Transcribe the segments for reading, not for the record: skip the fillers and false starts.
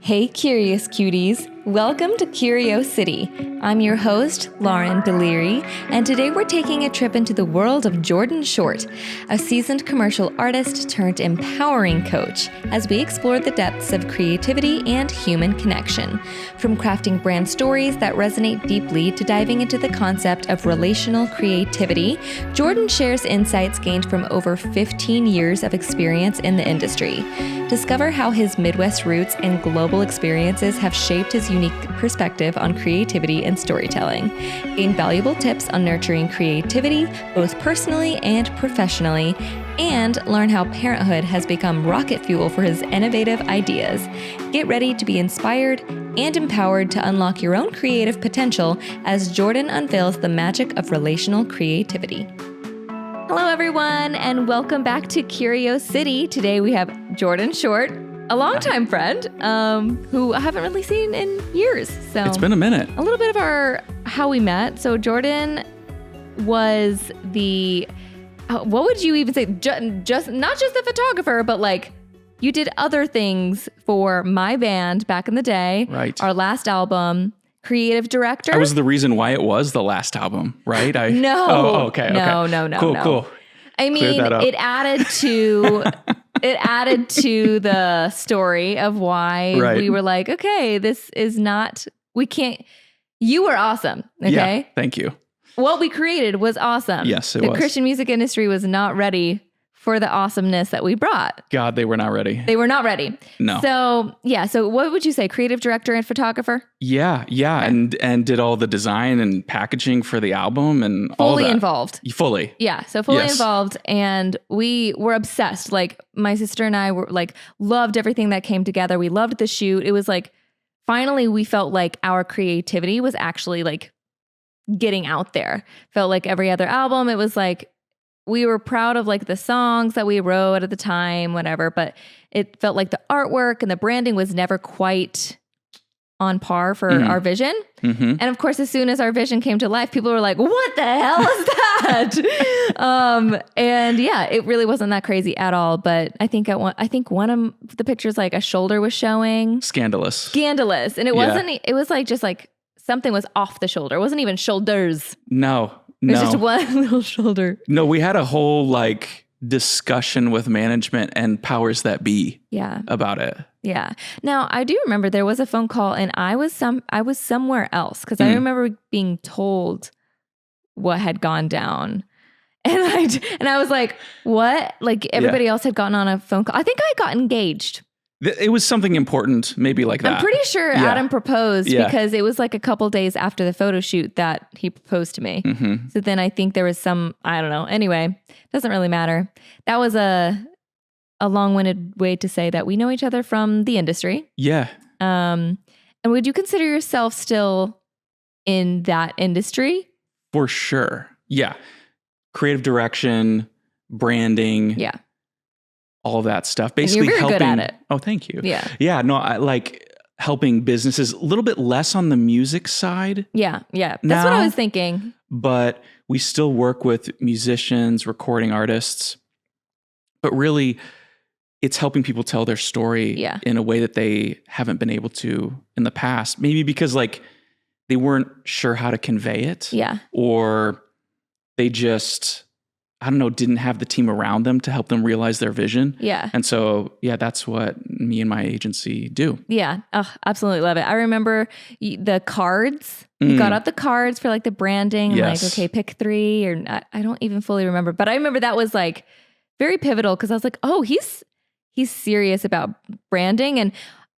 Hey, curious cuties. Welcome to Curiosity. I'm your host, Lauren Deliri, and today we're taking a trip into the world of Jordan Short, a seasoned commercial artist turned empowering coach, as we explore the depths of creativity and human connection. From crafting brand stories that resonate deeply to diving into the concept of relational creativity, Jordan shares insights gained from over 15 years of experience in the industry. Discover how his Midwest roots and global experiences have shaped his unique perspective on creativity and storytelling. Gain valuable tips on nurturing creativity, both personally and professionally, and learn how parenthood has become rocket fuel for his innovative ideas. Get ready to be inspired and empowered to unlock your own creative potential as Jordan unveils the magic of relational creativity. Hello, everyone, and welcome back to Curiosity. Today we have Jordan Short, a longtime friend who I haven't really seen in years. So it's been a minute. A little bit of how we met. So Jordan was what would you even say? Just not just a photographer, but like you did other things for my band back in the day. Right. Our last album. Creative director. I was the reason why it was the last album, right? No. Oh, okay. No. Cool. I mean, it added to the story of why we were like, okay, this is not, we can't, you were awesome. Okay. Yeah, thank you. What we created was awesome. Yes, it was. The Christian music industry was not ready for the awesomeness that we brought. God, they were not ready. They were not ready. No. So what would you say? Creative director and photographer? Yeah. Okay. And did all the design and packaging for the album and all that. Fully involved. Fully. Yeah. So fully involved. And we were obsessed. Like my sister and I were like, loved everything that came together. We loved the shoot. It was like, finally we felt like our creativity was actually like getting out there. Felt like every other album, it was like, we were proud of like the songs that we wrote at the time, whatever, but it felt like the artwork and the branding was never quite on par for our vision. Mm-hmm. And of course, as soon as our vision came to life, people were like, what the hell is that? And yeah, it really wasn't that crazy at all. But I think one of the pictures, like a shoulder was showing. Scandalous. And it wasn't, it was like, just like something was off the shoulder. It wasn't even shoulders. No. There's just one little shoulder. No, we had a whole like discussion with management and powers that be about it. Yeah. Now I do remember there was a phone call and I was somewhere else because I remember being told what had gone down. And I was like, what? Like everybody else had gotten on a phone call. I think I got engaged. It was something important, maybe like that. I'm pretty sure Adam proposed because it was like a couple days after the photo shoot that he proposed to me. Mm-hmm. So then I think there was some, I don't know. Anyway, doesn't really matter. That was a long-winded way to say that we know each other from the industry. Yeah. And would you consider yourself still in that industry? For sure. Yeah. Creative direction, branding. Yeah. All of that stuff. Basically you're very helping. Good at it. Oh, thank you. Yeah. Yeah. No, I like helping businesses a little bit less on the music side. Yeah. Yeah. That's what I was thinking. But we still work with musicians, recording artists. But really, it's helping people tell their story in a way that they haven't been able to in the past. Maybe because like they weren't sure how to convey it. Yeah. Or they just, I don't know, didn't have the team around them to help them realize their vision. Yeah. And so, that's what me and my agency do. Yeah. Oh, absolutely love it. I remember the cards. You got out the cards for like the branding. Yes. Like, okay, pick 3 or I don't even fully remember. But I remember that was like very pivotal because I was like, oh, he's serious about branding. And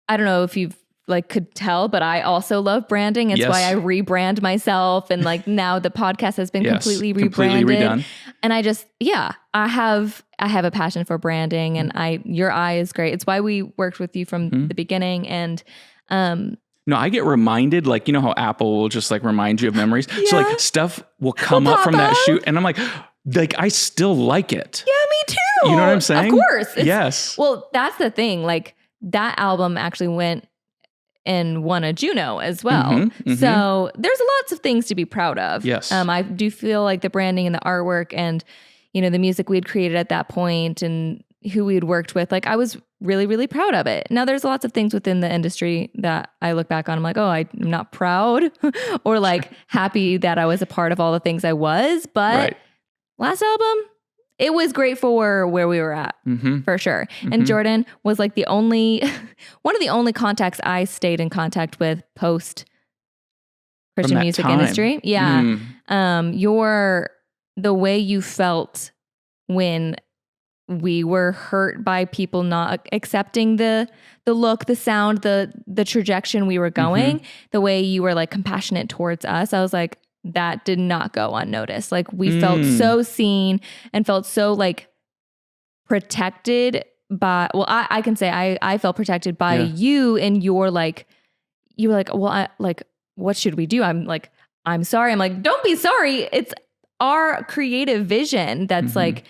I don't know if you've like could tell, but I also love branding. It's why I rebrand myself. And like now the podcast has been completely rebranded. Completely redone. And I just, I have a passion for branding and your eye is great. It's why we worked with you from the beginning. And, no, I get reminded, like, you know how Apple will just like remind you of memories. So like stuff will come up from that shoot and I'm like, I still like it. Yeah, me too. You know what I'm saying? Of course. Yes. Well, that's the thing. Like that album actually went and won a Juno as well. Mm-hmm. So there's lots of things to be proud of. Yes. I do feel like the branding and the artwork and, the music we had created at that point and who we had worked with, like I was really, really proud of it. Now there's lots of things within the industry that I look back on. I'm like, oh, I'm not proud or like happy that I was a part of all the things I was. But last album, it was great for where we were at, for sure. And Jordan was like the only, one of the only contacts I stayed in contact with post Christian music industry. Yeah. The way you felt when we were hurt by people not accepting the look, the sound, the trajectory we were going, the way you were like compassionate towards us. I was like, that did not go unnoticed. Like we felt so seen and felt so like protected by, well, I can say I felt protected by you and your like, you were like, well, what should we do? I'm like, I'm sorry. I'm like, don't be sorry. It's our creative vision that's like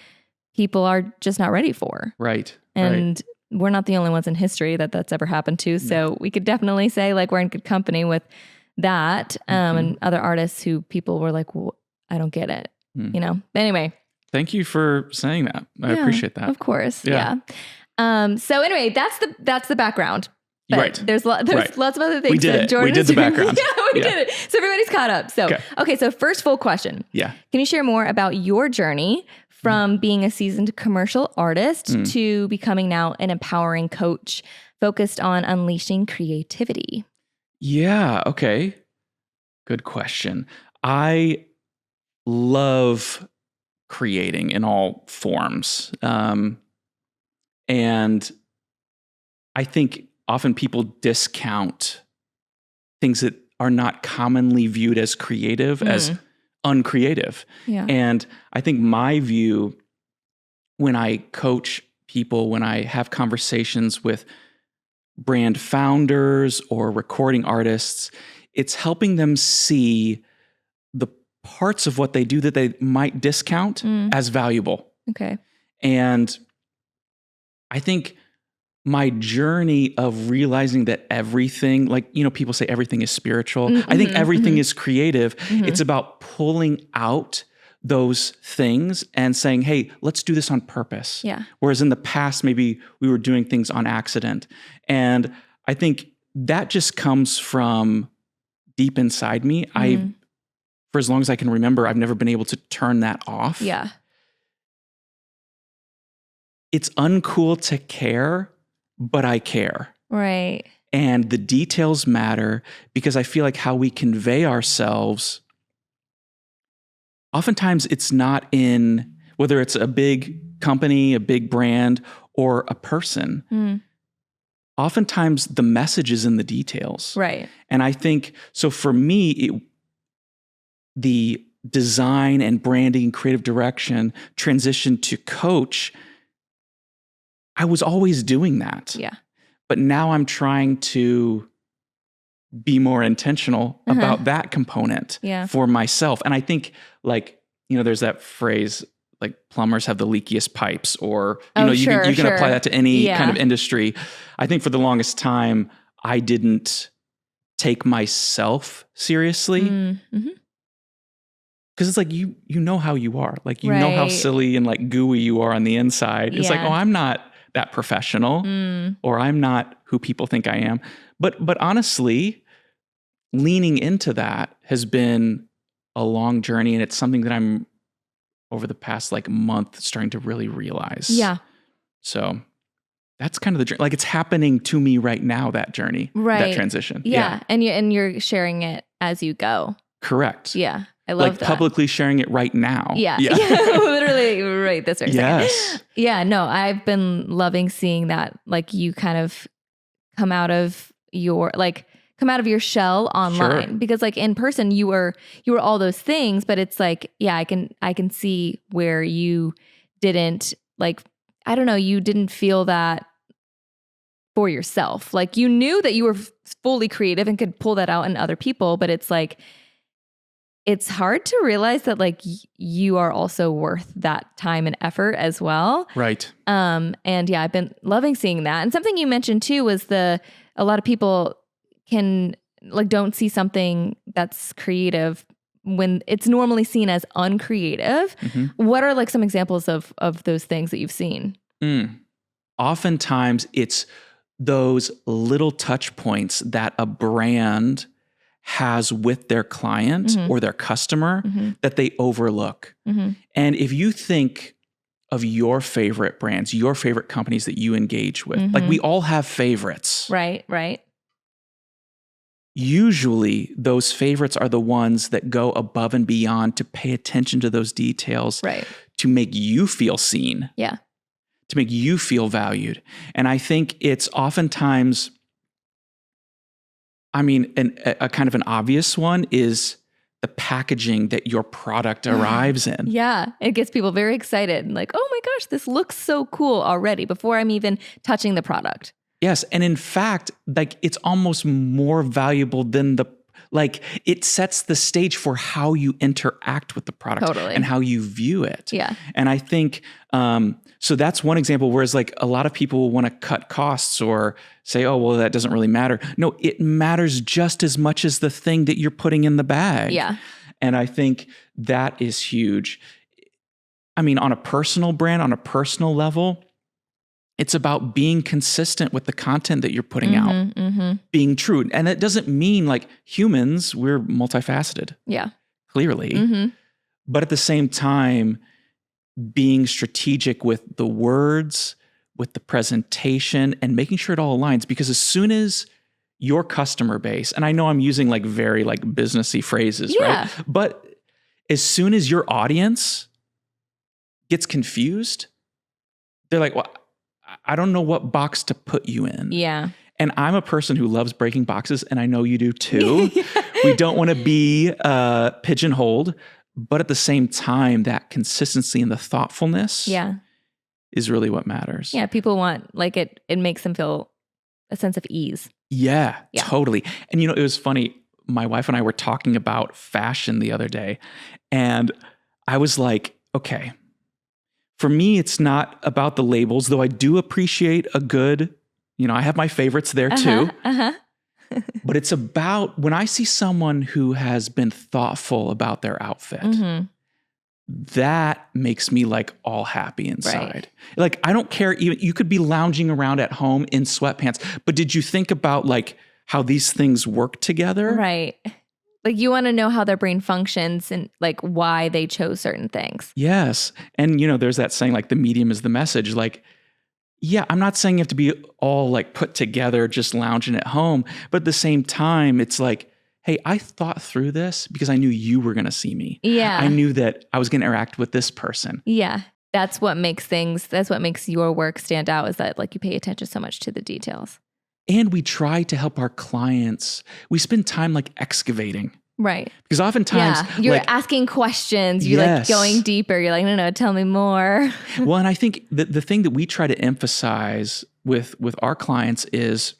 people are just not ready for. Right. And we're not the only ones in history that's ever happened to. So we could definitely say like we're in good company with that and other artists who people were like, well, I don't get it, you know? But anyway. Thank you for saying that. I appreciate that. Of course. Yeah. So anyway, that's the background. But there's lots of other things. We did it. We did the background. We did it. So everybody's caught up. So, okay. So first full question. Yeah. Can you share more about your journey from being a seasoned commercial artist to becoming now an empowering coach focused on unleashing creativity? Yeah. Okay. Good question. I love creating in all forms. And I think often people discount things that are not commonly viewed as creative as uncreative. Yeah. And I think my view when I coach people, when I have conversations with brand founders or recording artists, it's helping them see the parts of what they do that they might discount as valuable. Okay. And I think my journey of realizing that everything, like, you know, people say everything is spiritual. I think everything is creative. It's about pulling out those things and saying, hey, let's do this on purpose. Yeah. Whereas in the past, maybe we were doing things on accident. And I think that just comes from deep inside me. For as long as I can remember, I've never been able to turn that off. Yeah. It's uncool to care, but I care. Right. And the details matter because I feel like how we convey ourselves, oftentimes it's not in, whether it's a big company, a big brand, or a person. Oftentimes the message is in the details. Right. And I think, so for me, the design and branding, creative direction transition to coach, I was always doing that. Yeah. But now I'm trying to be more intentional about that component for myself. And I think, like, you know, there's that phrase, like plumbers have the leakiest pipes, or, you can apply that to any kind of industry. I think for the longest time, I didn't take myself seriously. Because it's like, you know how you are. Like, you know how silly and like gooey you are on the inside. It's like, oh, I'm not that professional, or I'm not who people think I am. But honestly, leaning into that has been a long journey, and it's something that I'm over the past like month starting to really realize. Yeah. So that's kind of the journey. Like, it's happening to me right now, that journey, that transition. Yeah. And you're sharing it as you go. Correct. Yeah. I love like that. Publicly sharing it right now. Yeah. Literally right this very second. Yes. Yeah, no, I've been loving seeing that, like, you kind of come out of your shell online, because like in person you were all those things, but it's like, yeah, I can see where you didn't, like, I don't know, you didn't feel that for yourself. Like, you knew that you were fully creative and could pull that out in other people, but it's like, it's hard to realize that like you are also worth that time and effort as well. Right. And yeah, I've been loving seeing that. And something you mentioned too was a lot of people don't see something that's creative when it's normally seen as uncreative. What are like some examples of those things that you've seen? oftentimes it's those little touch points that a brand has with their client or their customer that they overlook. And if you think of your favorite brands, your favorite companies that you engage with, like we all have favorites. Right. Usually those favorites are the ones that go above and beyond to pay attention to those details, to make you feel seen, to make you feel valued. And I think it's oftentimes, I mean, a kind of an obvious one is the packaging that your product arrives in. Yeah, it gets people very excited and like, oh my gosh, this looks so cool already before I'm even touching the product. Yes. And in fact, like it's almost more valuable than it sets the stage for how you interact with the product and how you view it. Yeah. And I think, so that's one example, whereas like a lot of people want to cut costs or say, oh, well, that doesn't really matter. No, it matters just as much as the thing that you're putting in the bag. Yeah. And I think that is huge. I mean, on a personal brand, on a personal level, it's about being consistent with the content that you're putting out, being true. And that doesn't mean like humans, we're multifaceted. Yeah. Clearly. But at the same time, being strategic with the words, with the presentation, and making sure it all aligns. Because as soon as your customer base, and I know I'm using like very like businessy phrases, right? But as soon as your audience gets confused, they're like, well, I don't know what box to put you in. Yeah. And I'm a person who loves breaking boxes, and I know you do too. We don't want to be pigeonholed, but at the same time, that consistency and the thoughtfulness is really what matters. Yeah, people want, like it makes them feel a sense of ease. Yeah, totally. And it was funny. My wife and I were talking about fashion the other day, and I was like, okay, for me, it's not about the labels, though I do appreciate a good, I have my favorites there too. But it's about when I see someone who has been thoughtful about their outfit, that makes me like all happy inside. Like, I don't care, even you could be lounging around at home in sweatpants, but did you think about like how these things work together? Right. Like you want to know how their brain functions and like why they chose certain things. Yes. And there's that saying like the medium is the message. Like, yeah, I'm not saying you have to be all like put together, just lounging at home. But at the same time, it's like, hey, I thought through this because I knew you were going to see me. Yeah. I knew that I was going to interact with this person. Yeah. That's what makes your work stand out, is that like you pay attention so much to the details. And we try to help our clients. We spend time like excavating. Right. Because oftentimes you're like, asking questions, you're like going deeper. You're like, no, tell me more. Well, and I think the thing that we try to emphasize with our clients is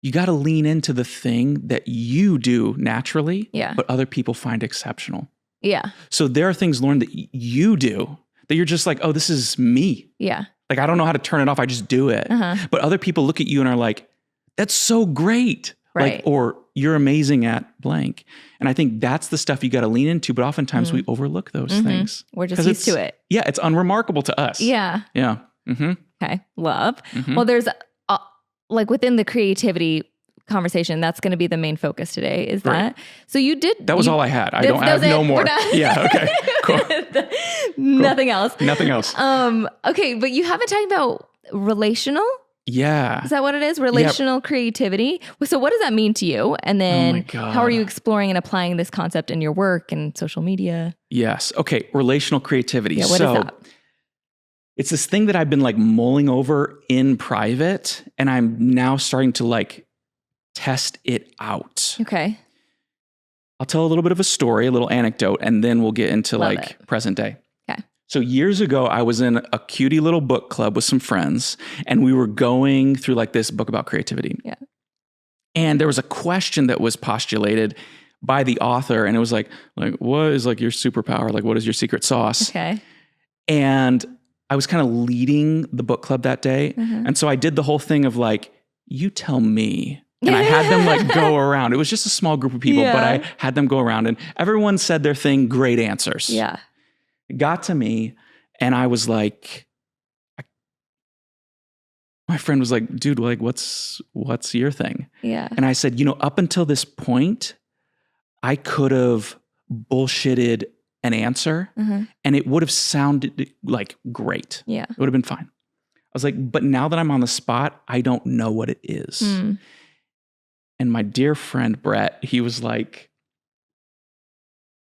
you got to lean into the thing that you do naturally, but other people find exceptional. Yeah. So there are things, Lauren, that you do that you're just like, oh, this is me. Yeah. Like, I don't know how to turn it off. I just do it. But other people look at you and are like, that's so great. Right. Like, or you're amazing at blank. And I think that's the stuff you got to lean into. But oftentimes we overlook those things. We're just used to it. Yeah. It's unremarkable to us. Yeah. Yeah. Okay. Love. Well, there's like within the creativity conversation, that's going to be the main focus today, is that. So you did. That was all I had. I have no more. Yeah. Okay. Cool. Nothing else. Nothing else. Okay. But you haven't talked about relational. Yeah. Is that what it is? Relational creativity. So what does that mean to you? And then how are you exploring and applying this concept in your work and social media? Yes. Okay. Relational creativity. Yeah, what is that? It's this thing that I've been like mulling over in private, and I'm now starting to like test it out. Okay. I'll tell a little bit of a story, a little anecdote, and then we'll get into present day. Okay. So years ago, I was in a cutie little book club with some friends, and we were going through like this book about creativity. Yeah. And there was a question that was postulated by the author, and it was like, what is like your superpower? Like, what is your secret sauce? Okay. And I was kind of leading the book club that day. And so I did the whole thing of like, you tell me. And I had them like go around. It was just a small group of people, but I had them go around, and everyone said their thing, great answers. Yeah. It got to me, and I was like, my friend was like, dude, like, what's your thing? Yeah. And I said, up until this point, I could have bullshitted an answer and it would have sounded like great. Yeah. It would have been fine. I was like, but now that I'm on the spot, I don't know what it is. And my dear friend, Brett, he was like,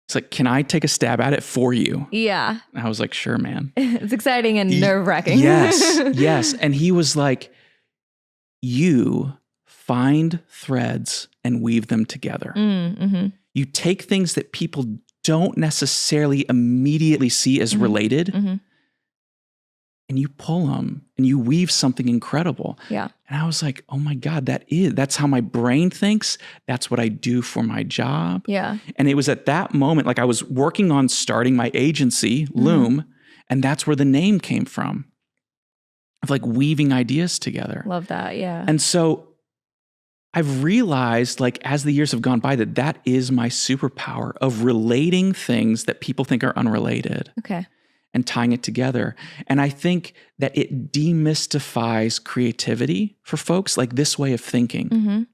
it's like, can I take a stab at it for you? Yeah. And I was like, sure, man. It's exciting and nerve-wracking. Yes. And he was like, you find threads and weave them together. You take things that people don't necessarily immediately see as related, and you pull them and you weave something incredible. Yeah. And I was like, oh my God, that's how my brain thinks. That's what I do for my job. Yeah. And it was at that moment, like I was working on starting my agency, Loom, and that's where the name came from, of like weaving ideas together. Love that. Yeah. And so I've realized, like, as the years have gone by, that is my superpower of relating things that people think are unrelated. Okay. And tying it together. And I think that it demystifies creativity for folks, like this way of thinking.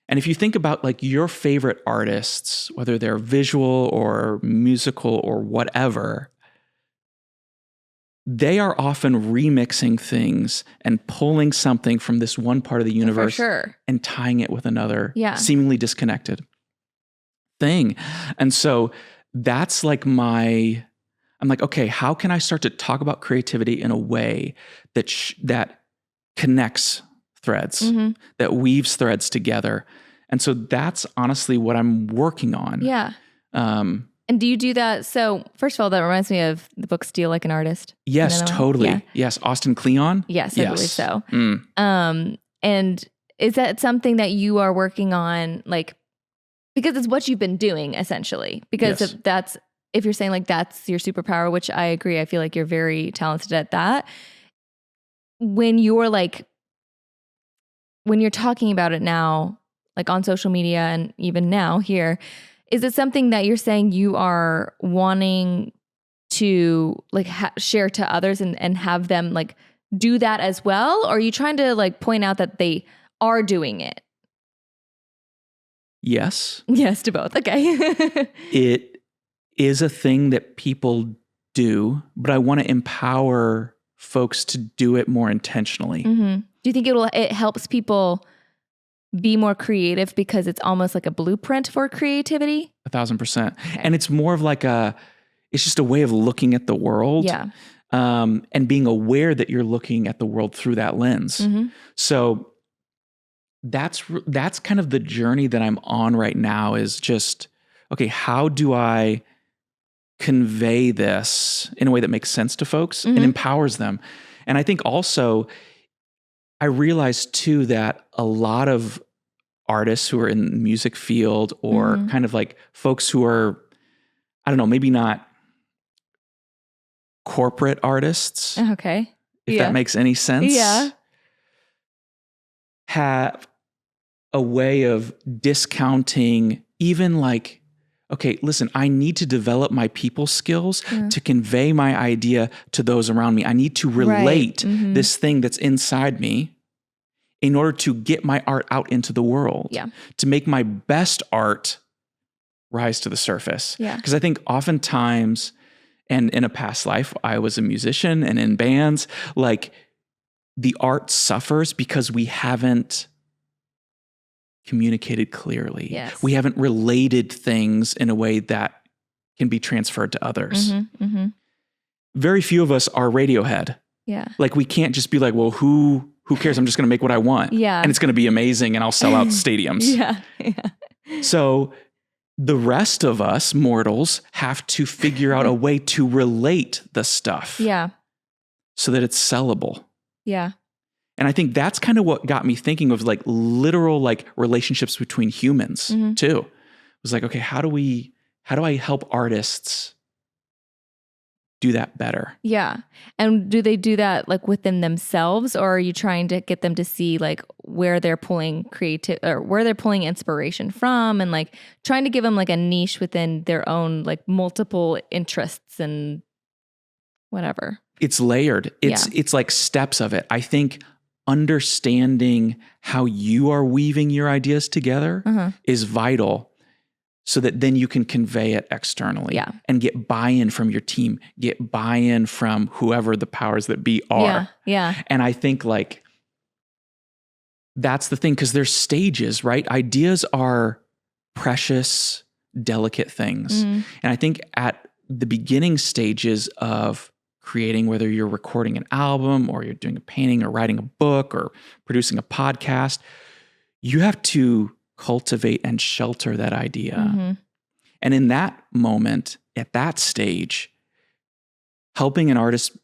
And if you think about like your favorite artists, whether they're visual or musical or whatever, they are often remixing things and pulling something from this one part of the universe and tying it with another seemingly disconnected thing. And so that's like I'm like, okay, how can I start to talk about creativity in a way that that connects threads, that weaves threads together? And so that's honestly what I'm working on. Yeah. And do you do that? So first of all, that reminds me of the book Steal Like an Artist. Yes, totally. Yeah. Yes. Austin Kleon? Yes, I believe so. And is that something that you are working on, like, because it's what you've been doing essentially, because if you're saying like that's your superpower, which I agree, I feel like you're very talented at that. When you're talking about it now, like on social media and even now here, is it something that you're saying you are wanting to like share to others and have them like do that as well? Or are you trying to like point out that they are doing it? Yes. Yes to both. Okay. It is a thing that people do, but I want to empower folks to do it more intentionally. Do you think it helps people be more creative because it's almost like a blueprint for creativity? 1,000%. Okay. And it's more of like it's just a way of looking at the world. Yeah. And being aware that you're looking at the world through that lens. So that's kind of the journey that I'm on right now, is just, okay, how do I convey this in a way that makes sense to folks and empowers them? And I think also, I realized too that a lot of artists who are in the music field or kind of like folks who are, I don't know, maybe not corporate artists. Okay. If that makes any sense. Yeah. Have a way of discounting even like, okay, listen, I need to develop my people skills to convey my idea to those around me. I need to relate this thing that's inside me in order to get my art out into the world, to make my best art rise to the surface. Because I think oftentimes, and in a past life, I was a musician and in bands, like the art suffers because we haven't communicated clearly. Yes. We haven't related things in a way that can be transferred to others. Very few of us are Radiohead. Yeah. Like we can't just be like, well, who cares? I'm just going to make what I want. Yeah. And it's going to be amazing and I'll sell out stadiums. Yeah. So the rest of us mortals have to figure out a way to relate the stuff. Yeah. So that it's sellable. Yeah. And I think that's kind of what got me thinking of like literal like relationships between humans too. It was like, okay, how do I help artists do that better? Yeah. And do they do that like within themselves, or are you trying to get them to see like where they're pulling where they're pulling inspiration from, and like trying to give them like a niche within their own like multiple interests and whatever? It's layered. It's like steps of it. I think understanding how you are weaving your ideas together is vital, so that then you can convey it externally and get buy-in from your team, get buy-in from whoever the powers that be are. Yeah. And I think like that's the thing, because there's stages, right? Ideas are precious, delicate things. And I think at the beginning stages of creating, whether you're recording an album or you're doing a painting or writing a book or producing a podcast, you have to cultivate and shelter that idea. And in that moment, at that stage, helping an artist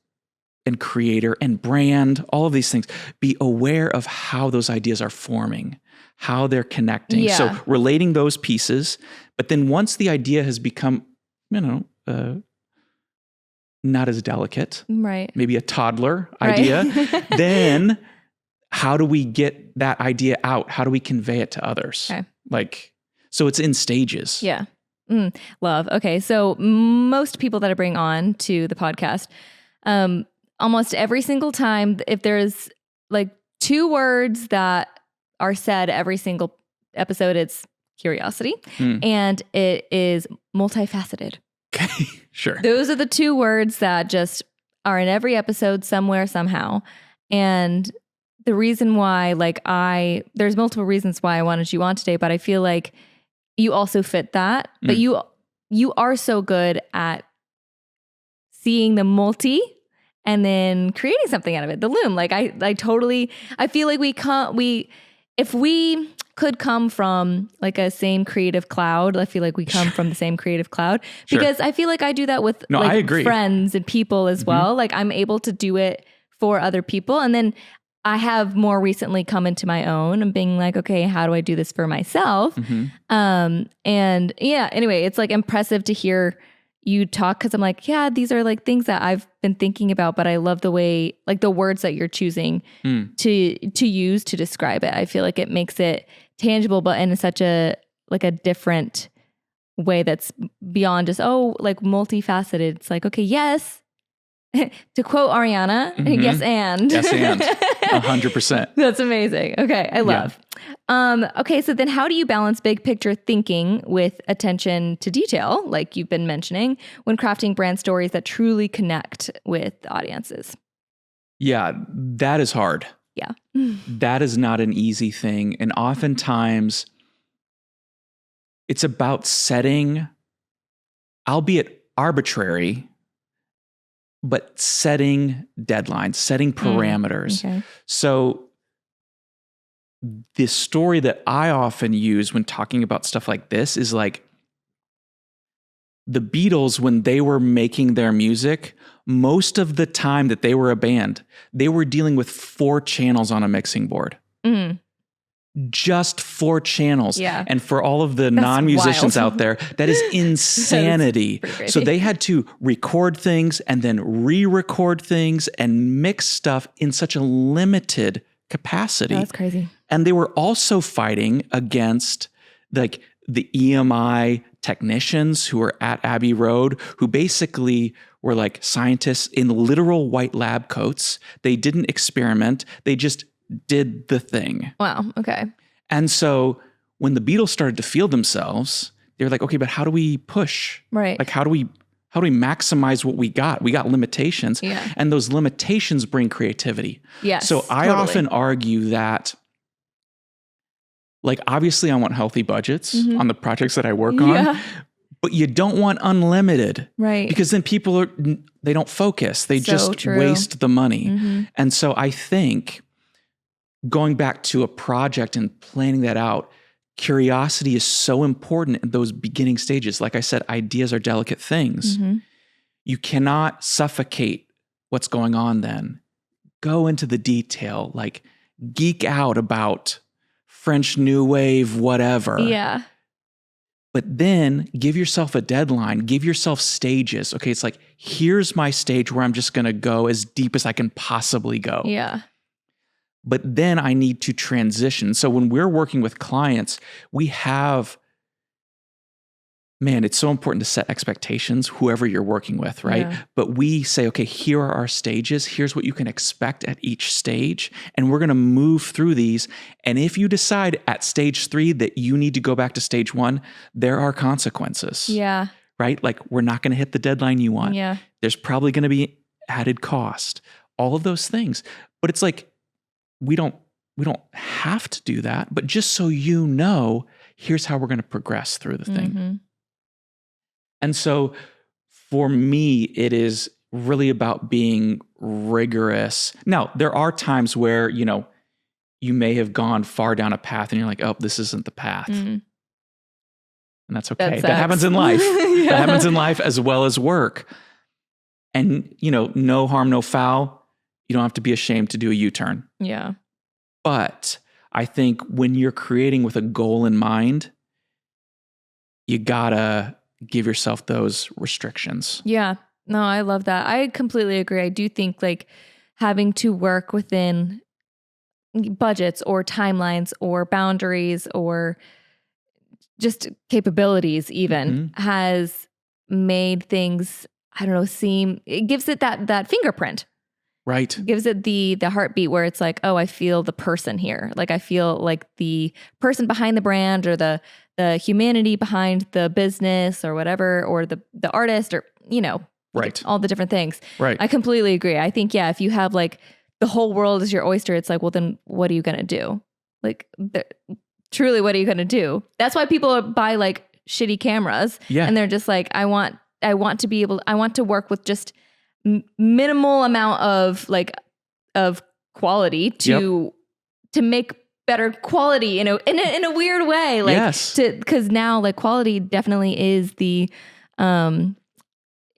and creator and brand, all of these things, be aware of how those ideas are forming, how they're connecting. Yeah. So relating those pieces, but then once the idea has become, not as delicate, right? Maybe a toddler idea, then how do we get that idea out? How do we convey it to others? Okay. Like, so it's in stages. Yeah. Love. Okay. So most people that I bring on to the podcast, almost every single time, if there's like 2 words that are said every single episode, it's curiosity and it is multifaceted. Okay. Sure. Those are the 2 words that just are in every episode somewhere, somehow. And the reason why, there's multiple reasons why I wanted you on today, but I feel like you also fit that. But you are so good at seeing the multi and then creating something out of it. The loom. Like I feel like if we could come from like a same creative cloud, I feel like we come from the same creative cloud, because I feel like I do that with I agree. friends and people as well. Like I'm able to do it for other people. And then I have more recently come into my own and being like, okay, how do I do this for myself? And yeah, anyway, it's like impressive to hear you talk, because I'm like, yeah, these are like things that I've been thinking about, but I love the way, like the words that you're choosing to use to describe it. I feel like it makes it tangible, but in such a different way that's beyond just, like multifaceted. It's like, okay, yes. To quote Ariana, yes and. Yes and. 100%. That's amazing. Okay, I love. Okay, so then how do you balance big picture thinking with attention to detail, like you've been mentioning, when crafting brand stories that truly connect with audiences? Yeah, that is hard. Yeah. That is not an easy thing. And oftentimes it's about setting, albeit arbitrary, but setting deadlines, setting parameters. Okay. So the story that I often use when talking about stuff like this is like the Beatles, when they were making their music, most of the time that they were a band, they were dealing with 4 channels on a mixing board. Just 4 channels. Yeah. And for all of the non-musicians out there, that is insanity. So they had to record things and then re-record things and mix stuff in such a limited capacity. That's crazy. And they were also fighting against like the EMI technicians who were at Abbey Road, who basically were like scientists in literal white lab coats. They didn't experiment. They just did the thing. Wow. Okay. And so when the Beatles started to feel themselves, they were like, okay, but how do we push? Right. Like, how do we maximize what we got? We got limitations. Yeah. And those limitations bring creativity. Yes. So I often argue that, like, obviously I want healthy budgets on the projects that I work on, but you don't want unlimited. Right. Because then people they don't focus. They just waste the money. And so I think going back to a project and planning that out, curiosity is so important in those beginning stages. Like I said, ideas are delicate things. You cannot suffocate what's going on then. Go into the detail, like geek out about French New Wave, whatever. Yeah. But then give yourself a deadline, give yourself stages. Okay, it's like, here's my stage where I'm just going to go as deep as I can possibly go. Yeah. But then I need to transition. So when we're working with clients, we have man, it's so important to set expectations, whoever you're working with, right? Yeah. But we say, okay, here are our stages. Here's what you can expect at each stage. And we're going to move through these. And if you decide at stage 3 that you need to go back to stage 1, there are consequences. Yeah. Right? Like, we're not going to hit the deadline you want. Yeah. There's probably going to be added cost, all of those things. But it's like, we don't have to do that. But just so you know, here's how we're going to progress through the thing. Mm-hmm. And so for me, it is really about being rigorous. Now, there are times where, you may have gone far down a path and you're like, oh, this isn't the path. Mm-hmm. And that's okay. That happens in life. Yeah. That happens in life as well as work. And, no harm, no foul. You don't have to be ashamed to do a U-turn. Yeah. But I think when you're creating with a goal in mind, you gotta give yourself those restrictions. Yeah. No, I love that. I completely agree. I do think like having to work within budgets or timelines or boundaries or just capabilities even has made things, I don't know, it gives it that fingerprint. Right. It gives it the heartbeat where it's like, oh, I feel the person here. Like I feel like the person behind the brand or the humanity behind the business or whatever, or the artist or, right. all the different things. Right. I completely agree. I think, yeah, if you have like the whole world is your oyster, it's like, well, then what are you going to do? Like truly, what are you going to do? That's why people buy like shitty cameras. Yeah. And they're just like, I want to work with just minimal amount of quality to make better quality in a weird way. Like, yes. Because now like quality definitely is the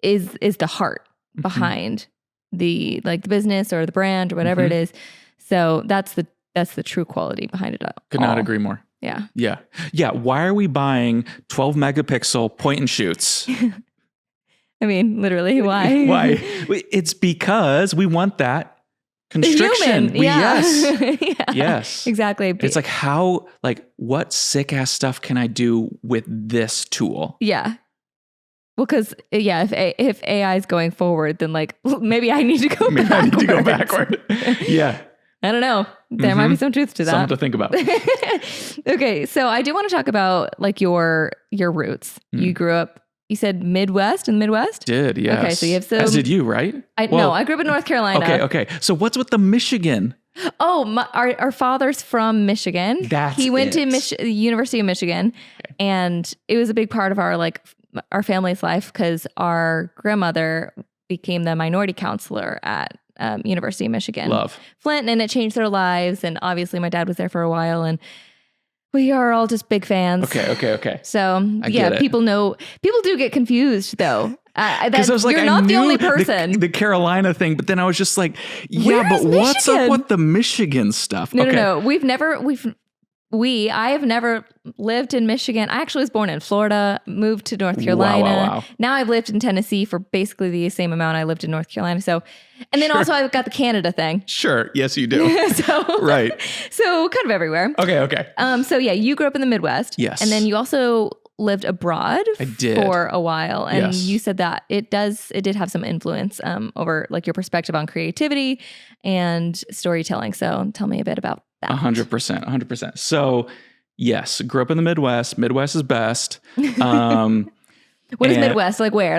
is the heart behind the business or the brand or whatever it is. So that's the true quality behind it all. Could not agree more. Yeah. Yeah. Yeah. Why are we buying 12 megapixel point and shoots? I mean, literally, why? Why? It's because we want that constriction. Yes. Yeah. Yes. Exactly. It's like what sick ass stuff can I do with this tool? Yeah. Well, because if AI is going forward, then like maybe I need to go. Maybe I need to go backward. Yeah. I don't know. There might be some truth to that. Something to think about. Okay, so I do want to talk about like your roots. You grew up. You said in the Midwest? Did, yes. Okay, so you have some... As did you, right? No, I grew up in North Carolina. Okay. So what's with the Michigan? Oh, our father's from Michigan. He went to the University of Michigan, and it was a big part of our family's life because our grandmother became the minority counselor at University of Michigan. Love. Flint, and it changed their lives, and obviously my dad was there for a while, and we are all just big fans. Okay. So people do get confused though. Because I was like, you're not the only person. The Carolina thing, but then I was just like, but what's up with the Michigan stuff? No. I have never lived in Michigan. I actually was born in Florida, moved to North Carolina. Wow. Now I've lived in Tennessee for basically the same amount I lived in North Carolina. So, and then also I've got the Canada thing. Sure. Yes, you do. Right. So kind of everywhere. Okay. So yeah, you grew up in the Midwest. Yes. And then you also lived abroad for a while. And you said that it did have some influence over like your perspective on creativity and storytelling. So tell me a bit about that. 100%. So yes, grew up in the Midwest. Midwest is best. What is Midwest? Like where?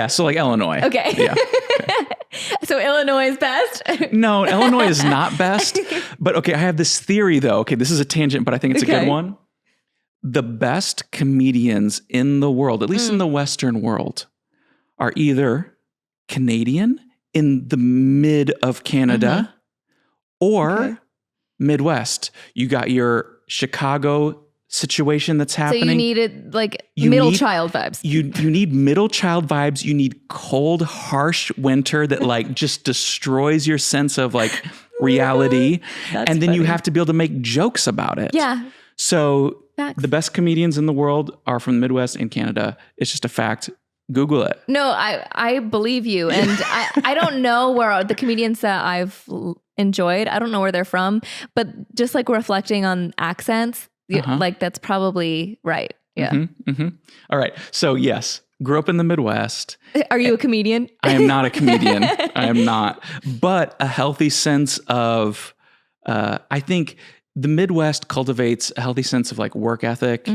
So like Illinois. Okay. Yeah. So Illinois is best? No, Illinois is not best. But okay, I have this theory though. Okay, this is a tangent, but I think it's a good one. The best comedians in the world, at least in the Western world, are either Canadian in the mid of Canada or Midwest. You got your Chicago situation that's happening. So you needed middle child vibes. You need middle child vibes. You need cold, harsh winter that just destroys your sense of reality. And then funny. You have to be able to make jokes about it. Yeah. So the best comedians in the world are from the Midwest and Canada. It's just a fact. Google it. No, I believe you. And I don't know where the comedians that I've enjoyed, I don't know where they're from, but just reflecting on accents, that's probably right. Yeah. Mm-hmm, mm-hmm. All right. So yes, grew up in the Midwest. Are you a comedian? I am not a comedian. I am not. But a healthy sense of, I think the Midwest cultivates a healthy sense of like work ethic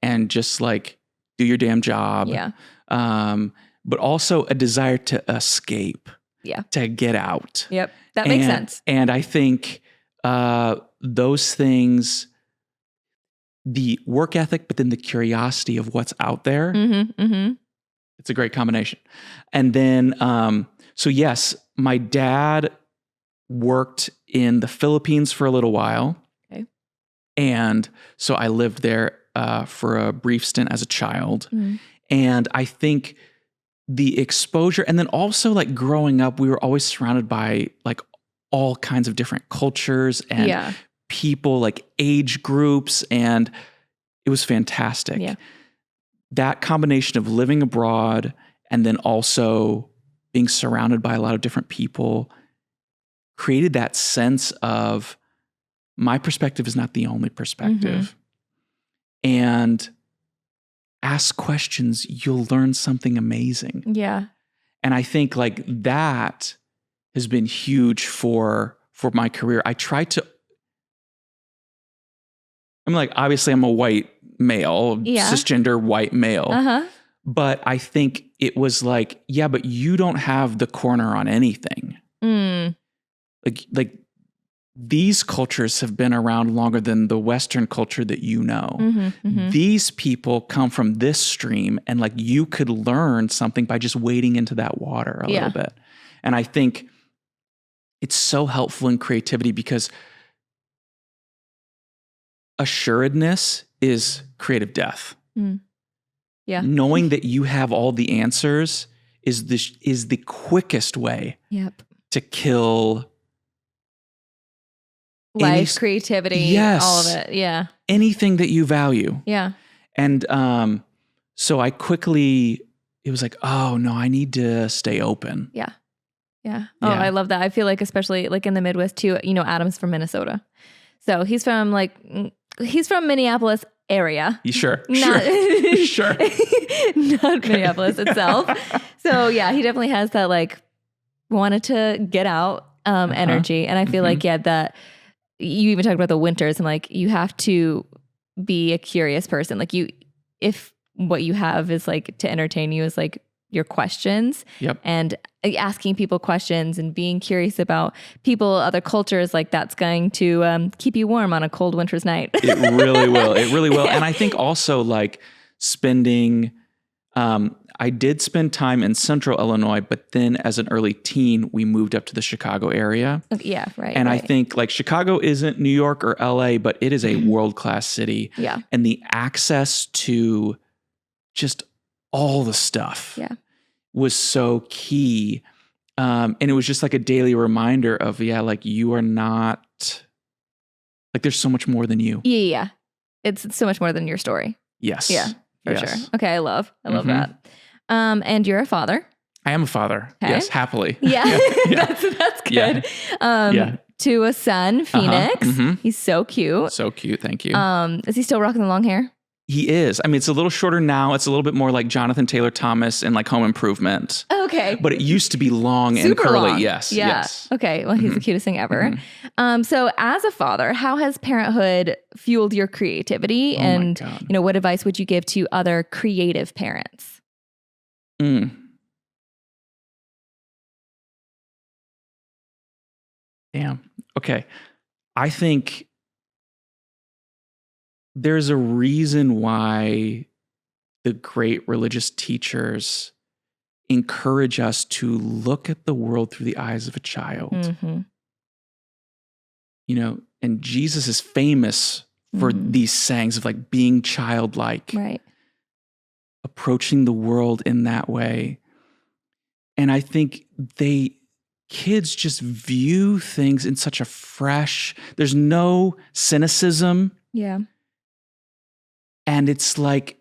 and just like do your damn job. Yeah. But also a desire to escape. Yeah. To get out. Yep. That makes sense. And I think those things, the work ethic, but then the curiosity of what's out there, it's a great combination. And then, so yes, my dad worked in the Philippines for a little while. Okay. And so I lived there for a brief stint as a child. And I think the exposure, and then also like growing up, we were always surrounded by like all kinds of different cultures and people, like age groups, and it was fantastic. Yeah. That combination of living abroad and then also being surrounded by a lot of different people created that sense of my perspective is not the only perspective. And ask questions, you'll learn something amazing. Yeah. And I think like that has been huge for my career. Obviously I'm a white male, cisgender white male. But I think it was like, yeah, but you don't have the corner on anything. Like these cultures have been around longer than the Western culture that you know. These people come from this stream, and like you could learn something by just wading into that water a little bit. And I think it's so helpful in creativity because assuredness is creative death. Yeah. Knowing that you have all the answers is the quickest way to kill life, creativity, all of it. Yeah. Anything that you value. Yeah. And so it was like, oh no, I need to stay open. Yeah. Yeah. Oh, I love that. I feel like especially like in the Midwest too, Adam's from Minnesota. So he's from Minneapolis area. Sure. Not Not Minneapolis itself. So yeah, he definitely has that like wanted to get out energy. And I feel like, that you even talked about the winters and like, you have to be a curious person. Like if what you have is like to entertain you is like your questions and asking people questions and being curious about people, other cultures, like that's going to keep you warm on a cold winter's night. It really will. It really will. And I think also like spending, I did spend time in central Illinois, but then as an early teen, we moved up to the Chicago area. Yeah, right. And I think like Chicago isn't New York or LA, but it is a world-class city. Yeah. And the access to just all the stuff was so key. And it was just like a daily reminder of, like you are not, like there's so much more than you. Yeah. It's so much more than your story. Yes. Yeah, for sure. Okay, I love that. And you're a father. I am a father. Okay. Yes, happily. Yeah. That's good. To a son, Phoenix. He's so cute. So cute. Thank you. Is he still rocking the long hair? He is. I mean, it's a little shorter now. It's a little bit more like Jonathan Taylor Thomas in like Home Improvement. Okay. But it used to be long and curly. Long. Yes. Yeah. Yes. Okay. Well, he's the cutest thing ever. So as a father, how has parenthood fueled your creativity? And, what advice would you give to other creative parents? Damn. Okay. I think there's a reason why the great religious teachers encourage us to look at the world through the eyes of a child. And Jesus is famous for these sayings of like being childlike, right? Approaching the world in that way. And I think kids just view things in such a fresh, there's no cynicism. Yeah. And it's like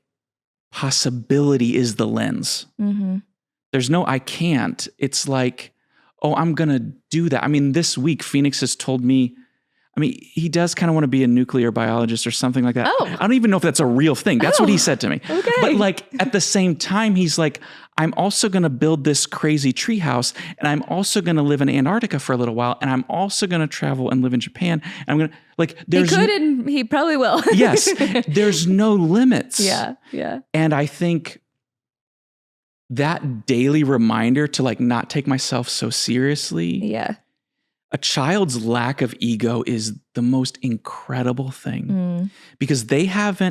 possibility is the lens. There's no, I can't. It's like, oh, I'm going to do that. I mean, this week, Phoenix has told me, I mean, he does kind of want to be a nuclear biologist or something like that. Oh. I don't even know if that's a real thing. That's what he said to me. Okay. But like at the same time, he's like, I'm also going to build this crazy treehouse, and I'm also going to live in Antarctica for a little while, and I'm also going to travel and live in Japan. And I'm going to like, there's he could and he probably will. Yes, there's no limits. Yeah. And I think that daily reminder to like not take myself so seriously. Yeah. A child's lack of ego is the most incredible thing because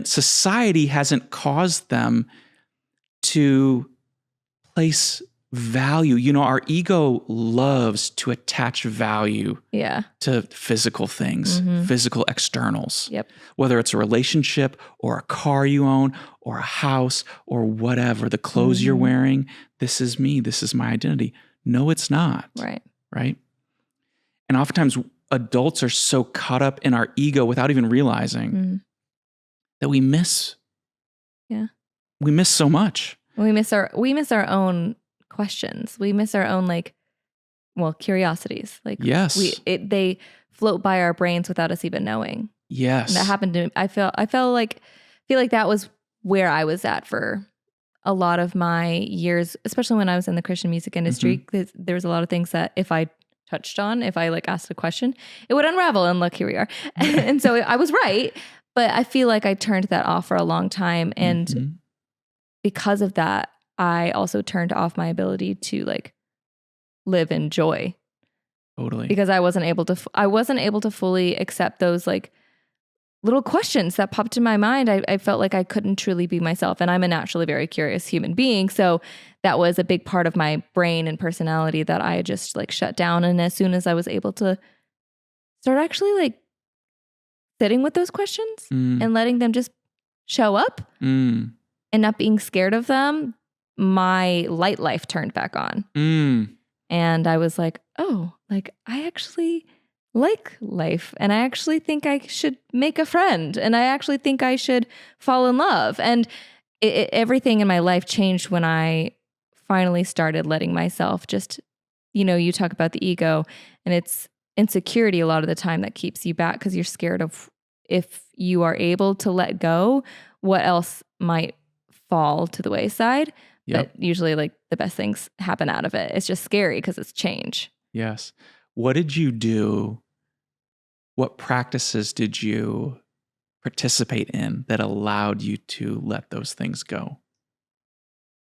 society hasn't caused them to place value. You know, our ego loves to attach value to physical things, physical externals. Yep. Whether it's a relationship or a car you own or a house or whatever, the clothes you're wearing, this is me, this is my identity. No, it's not. Right? And oftentimes adults are so caught up in our ego without even realizing that we miss so much. We miss our own questions. We miss our own curiosities. Like they float by our brains without us even knowing. Yes. And that happened to me. I feel like that was where I was at for a lot of my years, especially when I was in the Christian music industry. There was a lot of things that if I touched on, if I asked a question, it would unravel, and look, here we are. And so I was right, but I feel like I turned that off for a long time. And because of that, I also turned off my ability to live in joy. Totally. Because I wasn't able to fully accept those little questions that popped in my mind. I felt like I couldn't truly be myself. And I'm a naturally very curious human being. So that was a big part of my brain and personality that I just shut down. And as soon as I was able to start actually sitting with those questions and letting them just show up and not being scared of them, my light life turned back on. And I was like, oh, I actually like life, and I actually think I should make a friend, and I actually think I should fall in love. And everything in my life changed when I finally started letting myself just, you talk about the ego, and it's insecurity a lot of the time that keeps you back because you're scared of if you are able to let go, what else might fall to the wayside. But usually the best things happen out of it. It's just scary because it's change. Yes. What did you do? What practices did you participate in that allowed you to let those things go?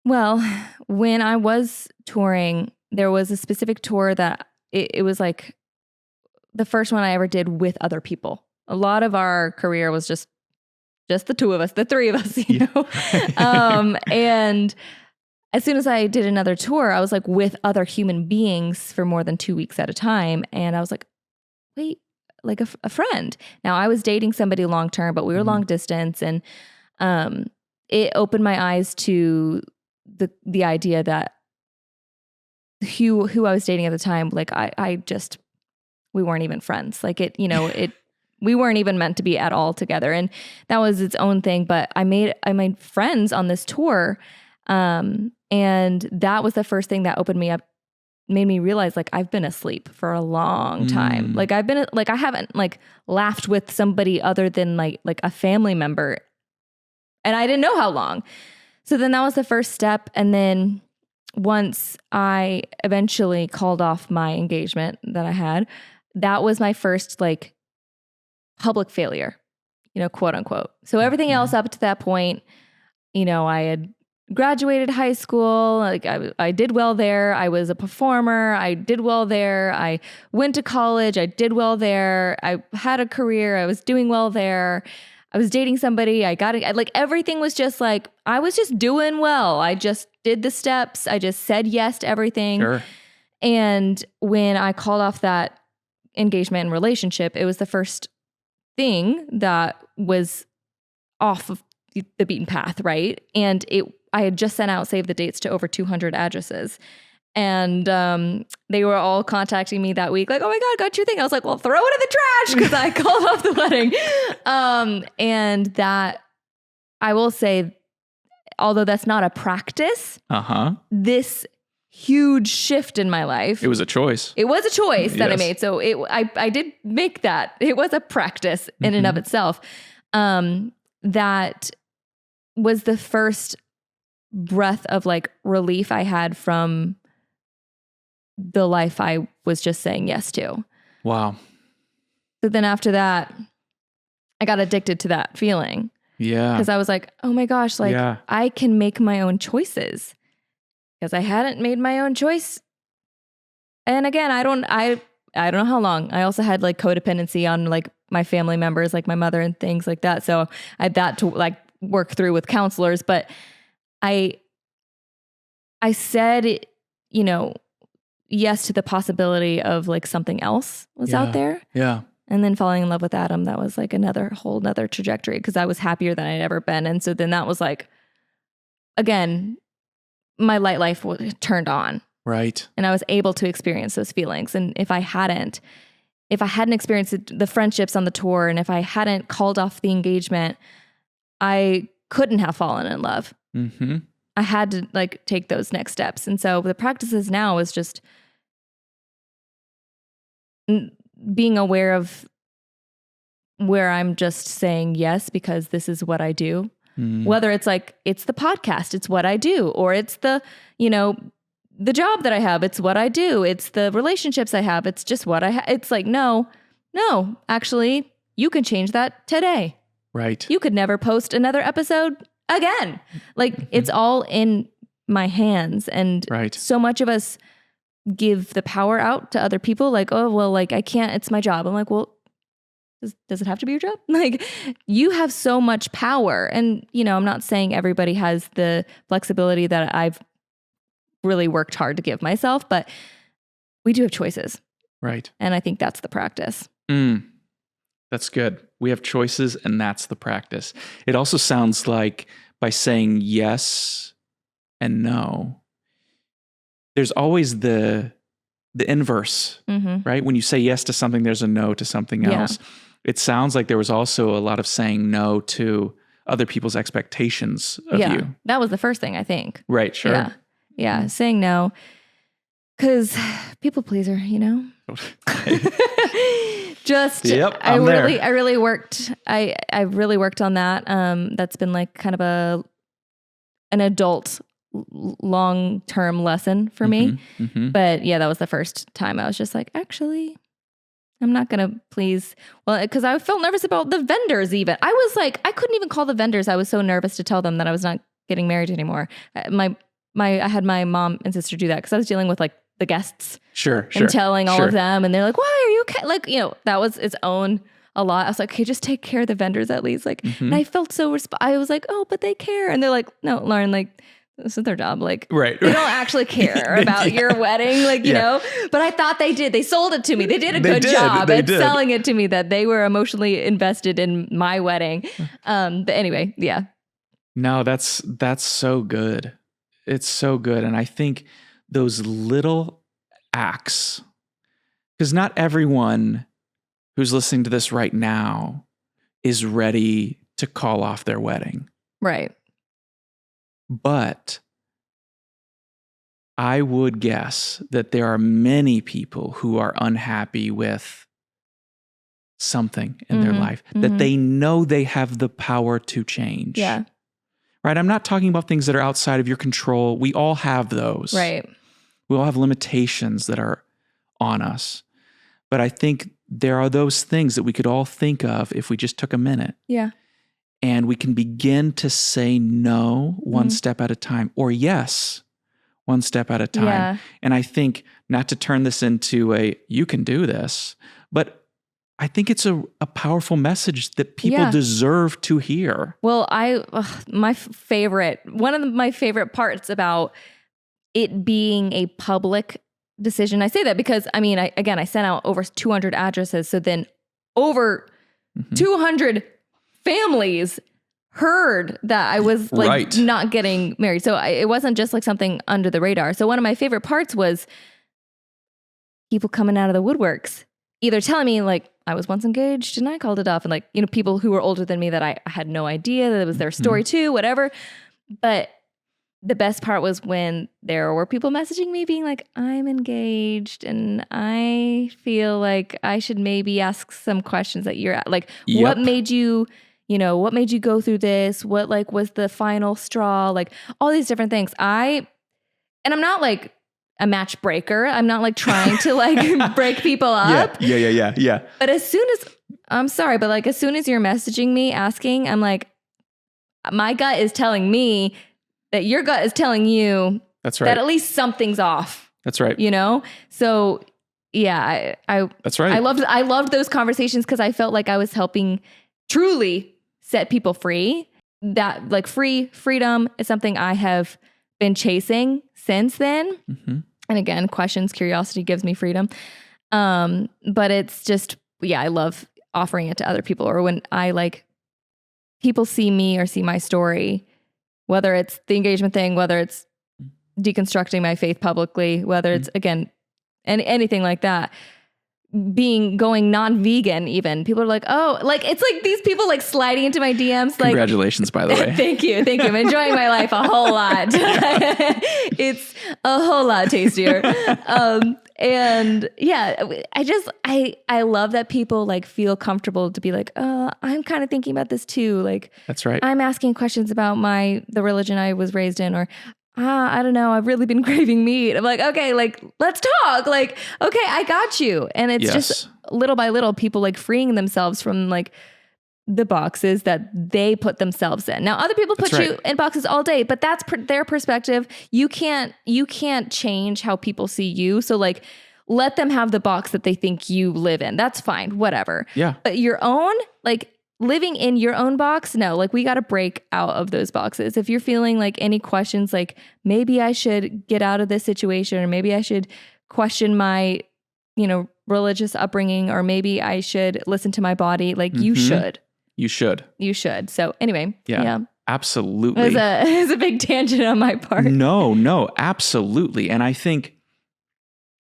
Well, when I was touring, there was a specific tour that it was the first one I ever did with other people. A lot of our career was just the two of us, the three of us, you know? And as soon as I did another tour, I was with other human beings for more than 2 weeks at a time. And I was like, wait, a friend. Now I was dating somebody long-term, but we were long distance. And it opened my eyes to the idea that who I was dating at the time, we weren't even friends. We weren't even meant to be at all together. And that was its own thing. But I made friends on this tour. And that was the first thing that opened me up, made me realize I've been asleep for a long time. I haven't laughed with somebody other than a family member, and I didn't know how long. So then that was the first step. And then once I eventually called off my engagement that I had, that was my first public failure, quote unquote. So everything else up to that point, I had graduated high school. I did well there. I was a performer. I did well there. I went to college. I did well there. I had a career. I was doing well there. I was dating somebody. I got it. Everything was just I was just doing well. I just did the steps. I just said yes to everything. Sure. And when I called off that engagement and relationship, it was the first thing that was off of the beaten path, right? And I had just sent out save the dates to over 200 addresses. And they were all contacting me that week, oh my God, got your thing. I was like, well, throw it in the trash because I called off the wedding. And that, I will say, although that's not a practice, this huge shift in my life. It was a choice. It was a choice that I made. So I did make that. It was a practice in and of itself. That was the first breath of like relief I had from the life I was just saying yes to. Wow. So then after that, I got addicted to that feeling. Yeah. Because I was like, oh my gosh, like I can make my own choices. Because I hadn't made my own choice. And again, I don't know how long. I also had like codependency on like my family members, like my mother and things like that. So I had that to like work through with counselors. But I said, yes to the possibility of like something else was out there. Yeah. And then falling in love with Adam, that was like whole nother trajectory because I was happier than I'd ever been. And so then that was like, again, my light life turned on. Right. And I was able to experience those feelings. And if I hadn't experienced the friendships on the tour, and if I hadn't called off the engagement, I couldn't have fallen in love. Mm-hmm. I had to like take those next steps. And so the practices now is just being aware of where I'm just saying yes because this is what I do. Whether it's like, it's the podcast, it's what I do, or it's the, the job that I have, it's what I do. It's the relationships I have, it's just what I have. It's like, no, actually, you can change that today. Right. You could never post another episode again. Like it's all in my hands. And so much of us give the power out to other people. Like, oh, well, like I can't, it's my job. I'm like, well, does it have to be your job? Like you have so much power. And, I'm not saying everybody has the flexibility that I've really worked hard to give myself, but we do have choices. Right. And I think that's the practice. That's good. We have choices and that's the practice. It also sounds like by saying yes and no, there's always the inverse, right? When you say yes to something, there's a no to something else. It sounds like there was also a lot of saying no to other people's expectations of you. That was the first thing, I think. Right, sure. Yeah, saying no. Because people pleaser, Just, I really worked on that. That's been like kind of an adult long-term lesson for me. But yeah, that was the first time I was just like, actually, I'm not going to please. Well, because I felt nervous about the vendors even. I was like, I couldn't even call the vendors. I was so nervous to tell them that I was not getting married anymore. I had my mom and sister do that because I was dealing with like the guests. Sure. And telling all of them. And they're like, why are you okay? Like, that was its own a lot. I was like, okay, just take care of the vendors at least. Like, and I felt so, I was like, oh, but they care. And they're like, no, Lauren, like, this is their job. Like, they don't actually care about your wedding. Like, you know, but I thought they did. They sold it to me. They did a good job at selling it to me that they were emotionally invested in my wedding. But anyway, yeah. No, that's so good. It's so good. And I think those little acts, because not everyone who's listening to this right now is ready to call off their wedding. Right. But I would guess that there are many people who are unhappy with something in their life that they know they have the power to change. Yeah. Right? I'm not talking about things that are outside of your control. We all have those. Right. We all have limitations that are on us. But I think there are those things that we could all think of if we just took a minute. Yeah. And we can begin to say no one step at a time, or yes, one step at a time. Yeah. And I think, not to turn this into you can do this, but I think it's a powerful message that people deserve to hear. Well, one of my favorite parts about it being a public decision, I say that because, I mean, I sent out over 200 addresses. So then over 200 families heard that I was like not getting married. So it wasn't just like something under the radar. So one of my favorite parts was people coming out of the woodworks, either telling me like I was once engaged and I called it off. And like, people who were older than me that I had no idea that it was their story too, whatever. But the best part was when there were people messaging me being like, I'm engaged and I feel like I should maybe ask some questions that you're at. Like, what made you, what made you go through this? What like was the final straw? Like all these different things. And I'm not like a matchbreaker. I'm not like trying to like break people up. Yeah. But as soon as, I'm sorry, but like as soon as you're messaging me asking, I'm like, my gut is telling me that your gut is telling you that's right. that at least something's off. That's right. So yeah, I that's right. I loved those conversations because I felt like I was helping truly set people free. That like freedom is something I have been chasing since then. Mm-hmm. And again, questions, curiosity gives me freedom. But it's just, I love offering it to other people, or when I like people see me or see my story, whether it's the engagement thing, whether it's deconstructing my faith publicly, whether it's, again, anything like that, going non-vegan even. People are like, oh, like, it's like these people like sliding into my DMs. Like, congratulations, by the way. Thank you. I'm enjoying my life a whole lot. It's a whole lot tastier. And yeah, I love that people like feel comfortable to be like, oh, I'm kind of thinking about this too. Like, that's right. I'm asking questions about the religion I was raised in, or I don't know, I've really been craving meat. I'm like, okay, like, let's talk. Like, okay, I got you. And it's just little by little people like freeing themselves from like the boxes that they put themselves in. Now, other people put you in boxes all day, but that's their perspective. You can't change how people see you. So like, let them have the box that they think you live in. That's fine, whatever. Yeah. But your own, like living in your own box, no, like we got to break out of those boxes. If you're feeling like any questions, like maybe I should get out of this situation, or maybe I should question my, religious upbringing, or maybe I should listen to my body. Like you should. You should. So anyway, yeah. Absolutely. It was a big tangent on my part. No, absolutely. And I think,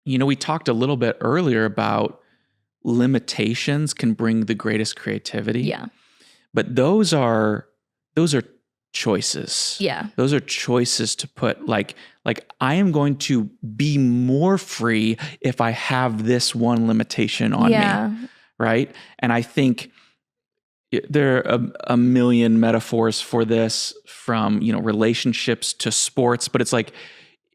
we talked a little bit earlier about limitations can bring the greatest creativity. Yeah. But those are choices. Yeah. Those are choices to put like I am going to be more free if I have this one limitation on me. Right? And I think there are a million metaphors for this, from, relationships to sports, but it's like,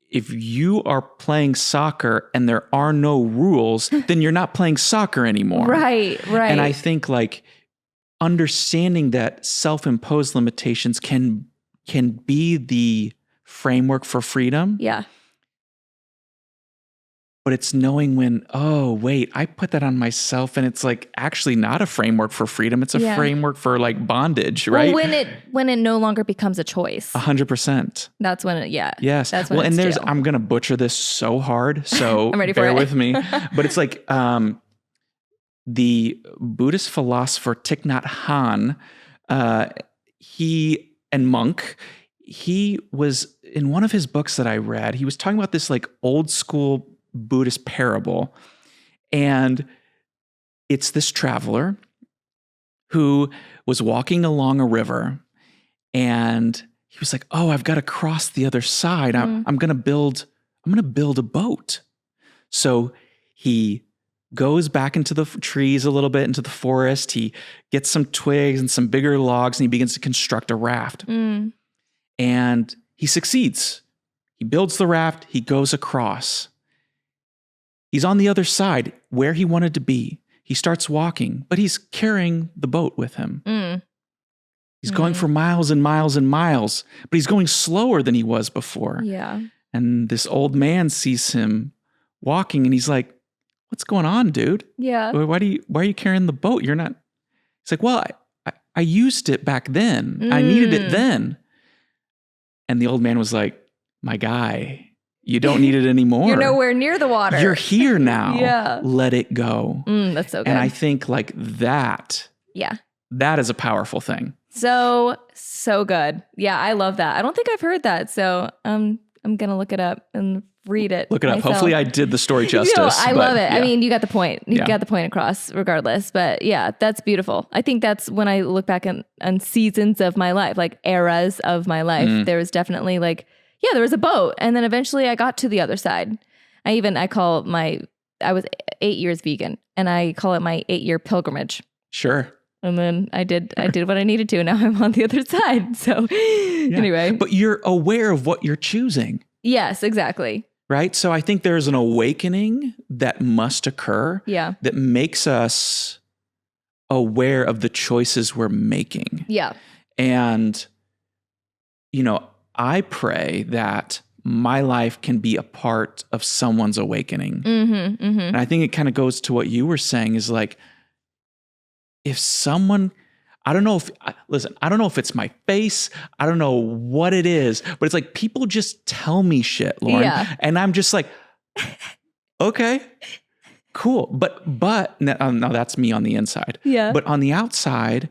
if you are playing soccer and there are no rules, then you're not playing soccer anymore. Right. And I think like understanding that self-imposed limitations can be the framework for freedom. Yeah. But it's knowing when, oh, wait, I put that on myself, and it's like actually not a framework for freedom. It's a framework for like bondage, right? Well, when it no longer becomes a choice. 100%. That's when it, Yes. That's when and jail. I'm going to butcher this so hard, so I'm ready for bear it. with me. But it's like the Buddhist philosopher Thich Nhat Hanh, he was, in one of his books that I read, he was talking about this like old school Buddhist parable. And it's this traveler who was walking along a river, and he was like, oh, I've got to cross the other side. I'm going to build a boat. So he goes back into the trees a little bit, into the forest. He gets some twigs and some bigger logs, and he begins to construct a raft. And he succeeds. He builds the raft. He goes across. He's on the other side where he wanted to be. He starts walking, but he's carrying the boat with him. He's going for miles and miles and miles, but he's going slower than he was before. Yeah. And this old man sees him walking, and he's like, what's going on, dude? Yeah. Why are you carrying the boat? You're not. He's like, well, I used it back then. I needed it then. And the old man was like, my guy, you don't need it anymore. You're nowhere near the water. You're here now. Yeah. Let it go. That's so good. And I think like that. Yeah. That is a powerful thing. So good. Yeah, I love that. I don't think I've heard that. So I'm going to look it up and read it. Look it up. myself. Hopefully I did the story justice. I love it. Yeah. I mean, you got the point. You got the point across regardless. But yeah, that's beautiful. I think that's when I look back on seasons of my life, like eras of my life. There was definitely like, Yeah, there was a boat. And then eventually I got to the other side. I was 8 years vegan, and I call it my 8-year pilgrimage. Sure. And then I did what I needed to, and now I'm on the other side. So anyway. But you're aware of what you're choosing. Yes, exactly. Right? So I think there's an awakening that must occur that makes us aware of the choices we're making. Yeah. And, I pray that my life can be a part of someone's awakening. Mm-hmm, mm-hmm. And I think it kind of goes to what you were saying is like, if someone, I don't know if it's my face, I don't know what it is, but it's like people just tell me shit, Lauren. Yeah. And I'm just like, okay, cool. But no, that's me on the inside. Yeah. But on the outside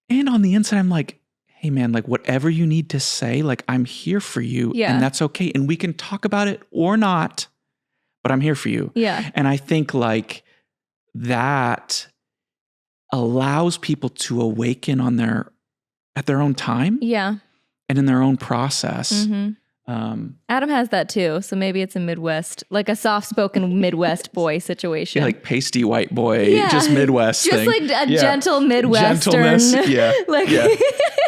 and on the inside, I'm like, hey man, like whatever you need to say, like I'm here for you and that's okay. And we can talk about it or not, but I'm here for you. Yeah. And I think like that allows people to awaken at their own time. Yeah. And in their own process. Mm-hmm. Adam has that too. So maybe it's a Midwest, like a soft-spoken Midwest boy situation. Yeah, like pasty white boy, just Midwest just thing. Like a gentle Midwestern. Gentleness,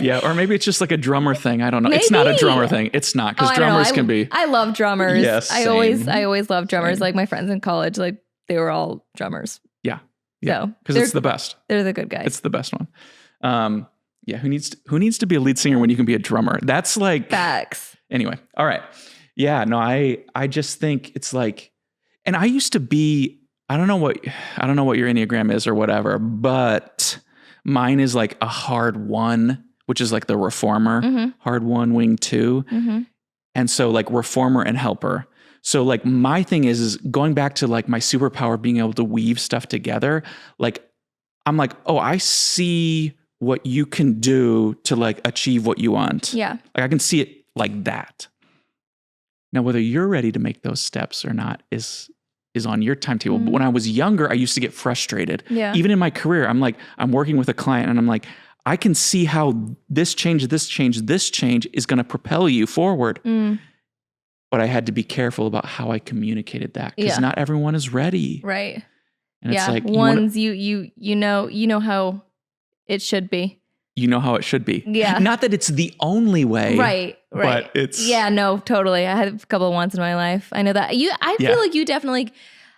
yeah. Or maybe it's just like a drummer thing. I don't know. Maybe. It's not a drummer thing. It's not, because drummers can be. I love drummers. Yes, I always love drummers. Like my friends in college, like they were all drummers. Yeah. So because it's the best. They're the good guys. It's the best one. Yeah. Who needs to be a lead singer when you can be a drummer? That's like facts. Anyway, all right. Yeah, no, I just think it's like, and I used to be, I don't know what your Enneagram is or whatever, but mine is like a hard 1, which is like the reformer, hard 1, wing 2. Mm-hmm. And so like reformer and helper. So like my thing is going back to like my superpower, being able to weave stuff together. Like, I'm like, oh, I see what you can do to like achieve what you want. Yeah. Like I can see it like that. Now, whether you're ready to make those steps or not is on your timetable. Mm-hmm. But when I was younger, I used to get frustrated. Yeah. Even in my career, I'm like, I'm working with a client and I'm like, I can see how this change is going to propel you forward. Mm. But I had to be careful about how I communicated that, because not everyone is ready. Right. And it's like ones you know how it should be. You know how it should be. Yeah. Not that it's the only way. Right. But it's. Yeah, no, totally. I had a couple of ones in my life. I know that. I feel like you definitely,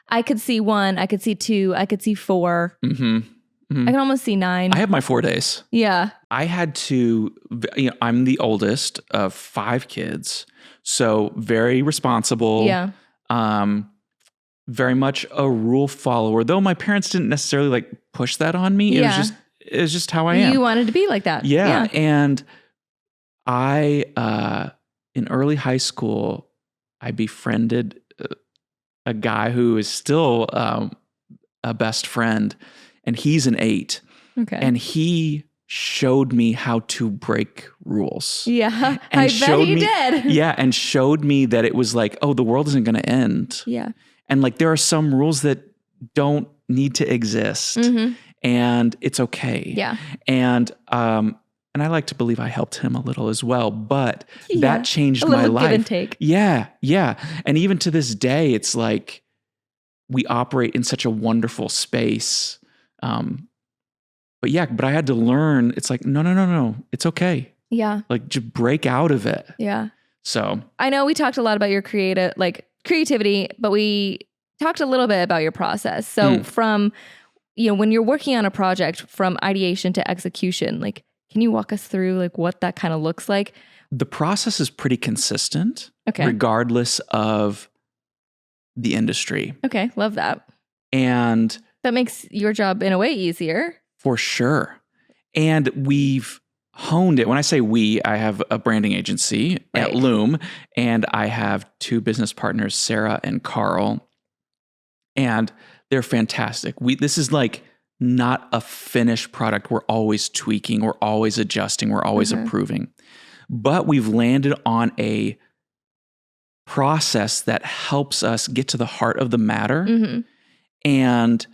I could see 1, I could see 2, I could see 4. Mm-hmm. Mm-hmm. I can almost see 9. I have my 4 days. Yeah. I had to, I'm the oldest of 5 kids. So very responsible. Yeah. Very much a rule follower, though my parents didn't necessarily like push that on me. It was just how I am. You wanted to be like that. Yeah. And I, in early high school, I befriended a guy who is still a best friend, and he's an 8. Okay. And he showed me how to break rules. Yeah. And I bet he did. Yeah. And showed me that it was like, oh, the world isn't going to end. Yeah. And like, there are some rules that don't need to exist. Mm-hmm. And it's okay. Yeah. And I like to believe I helped him a little as well, but that changed my life. Give and take. Yeah. Yeah. And even to this day, it's like we operate in such a wonderful space. But I had to learn, it's like, no. It's okay. Yeah. Like just break out of it. Yeah. So I know we talked a lot about your creativity, but we talked a little bit about your process. So from, when you're working on a project from ideation to execution, like, can you walk us through like what that kind of looks like? The process is pretty consistent, okay, regardless of the industry. Okay. Love that. And that makes your job in a way easier. For sure. And we've honed it. When I say we, I have a branding agency at Loom, and I have 2 business partners, Sarah and Carl, and they're fantastic. This is like not a finished product. We're always tweaking, we're always adjusting, we're always improving. But we've landed on a process that helps us get to the heart of the matter and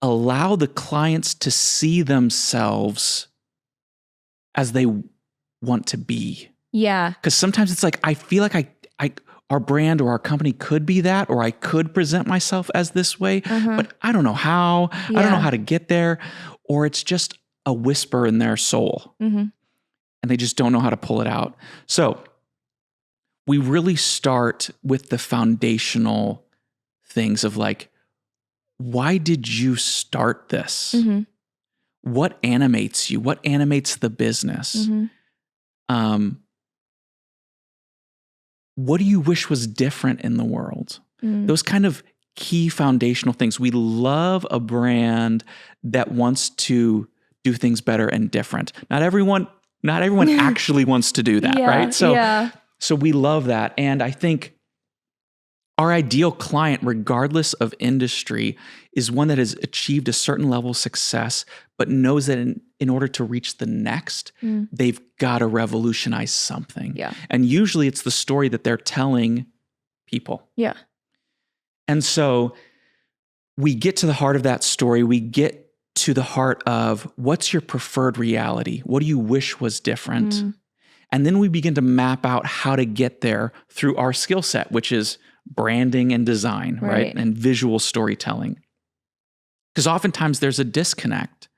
allow the clients to see themselves as they want to be. Yeah. Because sometimes it's like, I feel like our brand or our company could be that, or I could present myself as this way, but I don't know how. I don't know how to get there. Or it's just a whisper in their soul and they just don't know how to pull it out. So we really start with the foundational things of like, why did you start this? What animates you? What animates the business? What do you wish was different in the world? Those kind of key foundational things. We love a brand that wants to do things better and different. Not everyone actually wants to do that, right? So we love that. And I think our ideal client, regardless of industry, is one that has achieved a certain level of success, but knows that in order to reach the next, they've got to revolutionize something. Yeah. And usually it's the story that they're telling people. Yeah. And so we get to the heart of that story. We get to the heart of what's your preferred reality? What do you wish was different? And then we begin to map out how to get there through our skill set, which is branding and design, right? And visual storytelling. Because oftentimes there's a disconnect.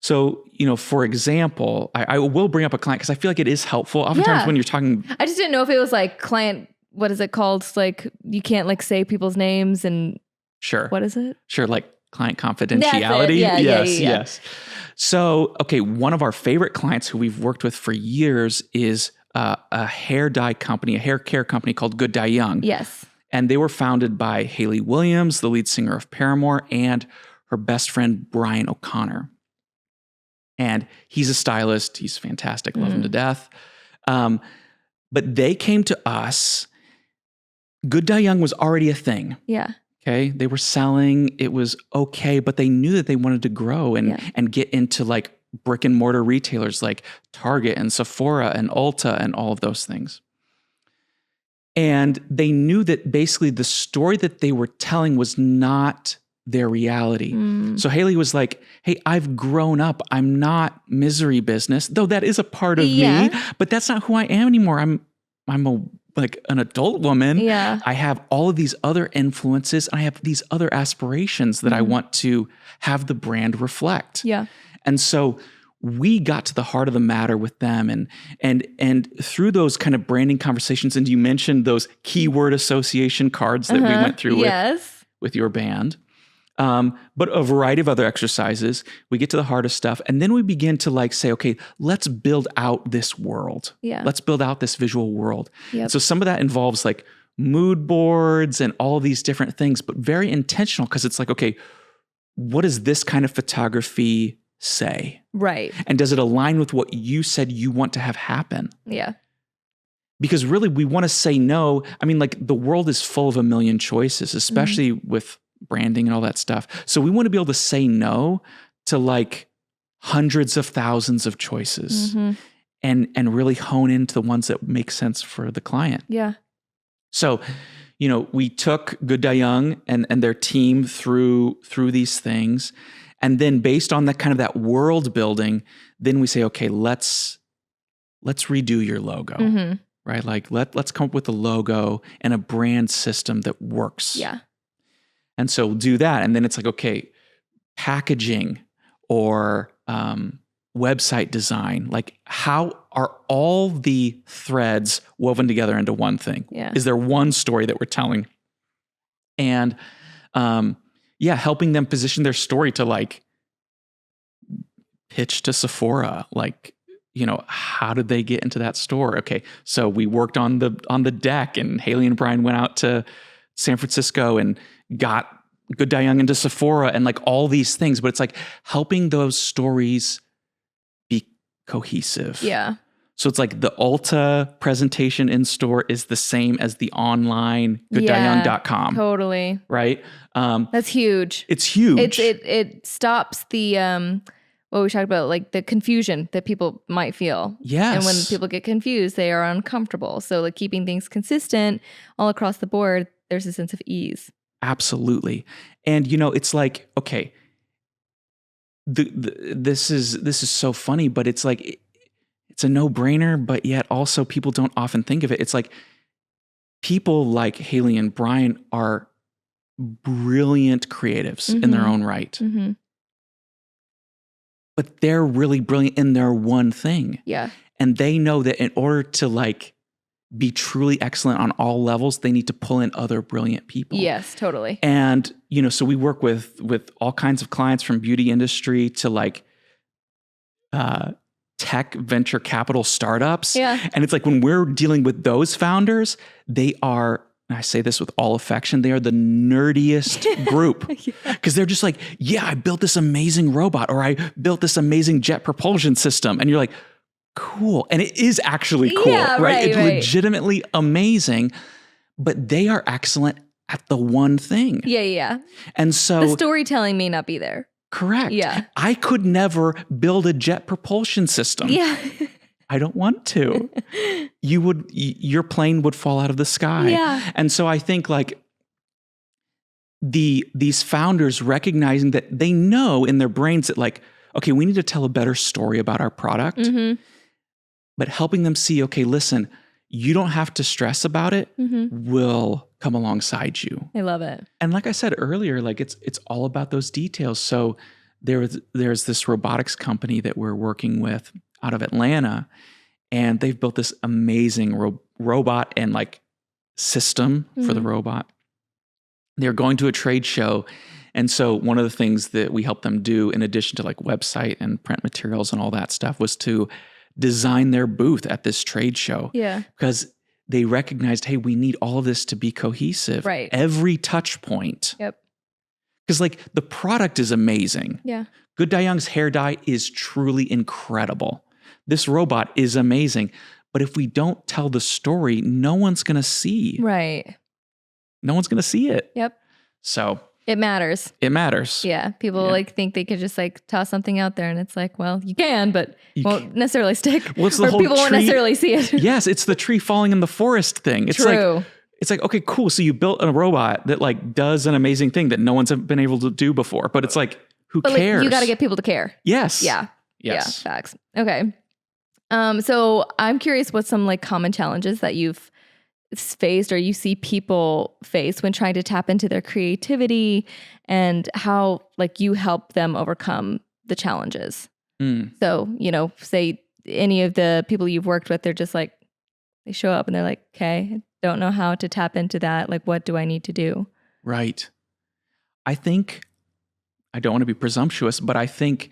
So, for example, I will bring up a client because I feel like it is helpful. Oftentimes when you're talking... I just didn't know if it was like client, what is it called? It's like you can't like say people's names and... Sure. What is it? Sure, like client confidentiality. Yes. So, okay, one of our favorite clients who we've worked with for years is a hair dye company, a hair care company called Good Dye Young. Yes. And they were founded by Hayley Williams, the lead singer of Paramore, and her best friend, Brian O'Connor. And he's a stylist. He's fantastic. Love him to death. But they came to us. Good Dye Young was already a thing. Yeah. Okay. They were selling. It was okay. But they knew that they wanted to grow and get into like brick and mortar retailers like Target and Sephora and Ulta and all of those things. And they knew that basically the story that they were telling was not their reality. So Hayley was like, hey, I've grown up. I'm not misery business, though that is a part of me, but that's not who I am anymore. I'm like an adult woman. Yeah. I have all of these other influences. And I have these other aspirations that I want to have the brand reflect. Yeah. And so we got to the heart of the matter with them and through those kind of branding conversations, and you mentioned those keyword association cards that we went through with your band. But a variety of other exercises, we get to the heart of stuff. And then we begin to like say, okay, let's build out this world. Yeah. Let's build out this visual world. Yep. So some of that involves like mood boards and all these different things, but very intentional because it's like, okay, what does this kind of photography say? Right. And does it align with what you said you want to have happen? Yeah. Because really we want to say no. I mean, like the world is full of a million choices, especially with branding and all that stuff. So we want to be able to say no to like hundreds of thousands of choices and really hone into the ones that make sense for the client. Yeah. So, we took Good Dye Young and their team through these things. And then based on that kind of that world building, then we say, okay, let's redo your logo, right? Like let's come up with a logo and a brand system that works. Yeah. And so we'll do that. And then it's like, okay, packaging or website design, like how are all the threads woven together into one thing? Yeah. Is there one story that we're telling? And helping them position their story to like pitch to Sephora, like, how did they get into that store? Okay. So we worked on the deck and Hayley and Brian went out to San Francisco and got Good Dye Young into Sephora and like all these things, but it's like helping those stories be cohesive. Yeah. So it's like the Ulta presentation in store is the same as the online gooddyeyoung.com. Totally. Right? That's huge. It's huge. It stops the what we talked about, like the confusion that people might feel. Yes. And when people get confused, they are uncomfortable. So like keeping things consistent all across the board, there's a sense of ease. Absolutely. And it's like, okay, this is so funny, but it's like it's a no-brainer, but yet also people don't often think of it. It's like people like Haley and Brian are brilliant creatives in their own right. Mm-hmm. But they're really brilliant in their one thing. Yeah. And they know that in order to like be truly excellent on all levels, they need to pull in other brilliant people. Yes, totally. And, you know, so we work with all kinds of clients from beauty industry to like tech venture capital startups. Yeah. And it's like when we're dealing with those founders, they are, and I say this with all affection, they are the nerdiest group. Because they're just like, yeah, I built this amazing robot, or I built this amazing jet propulsion system. And you're like, cool. And it is actually cool, right? It's legitimately amazing, but they are excellent at the one thing. Yeah. And so the storytelling may not be there. Correct. Yeah. I could never build a jet propulsion system. Yeah. I don't want to. Your plane would fall out of the sky. Yeah. And so I think like these founders recognizing that they know in their brains that like, okay, we need to tell a better story about our product. Mm-hmm. But helping them see, okay, listen, you don't have to stress about it. Mm-hmm. We'll come alongside you. I love it. And like I said earlier, like it's all about those details. So there's this robotics company that we're working with out of Atlanta, and they've built this amazing robot and like system for the robot. They're going to a trade show. And so one of the things that we helped them do, in addition to like website and print materials and all that stuff, was to design their booth at this trade show. Yeah. Because they recognized, hey, we need all of this to be cohesive. Right. Every touch point. Yep. Because like the product is amazing. Yeah. Good Dye Young's hair dye is truly incredible. This robot is amazing. But if we don't tell the story, no one's going to see. Right. No one's going to see it. Yep. So it matters. It matters. Yeah. People like think they could just like toss something out there, and it's like, well, you can, but won't necessarily stick. What's the or whole people won't tree? Necessarily see it. Yes, it's the tree falling in the forest thing. It's True. It's like, okay, cool. So you built a robot that like does an amazing thing that no one's been able to do before. But it's like, who cares? Like, you got to get people to care. Yes. Yeah. Yes. Yeah. Facts. Okay. So I'm curious what some like common challenges that you've faced or you see people face when trying to tap into their creativity, and how like you help them overcome the challenges. So, you know, say any of the people you've worked with, they're just like, they show up and they're like, okay, I don't know how to tap into that. Like, what do I need to do? Right. I think, I don't want to be presumptuous, but I think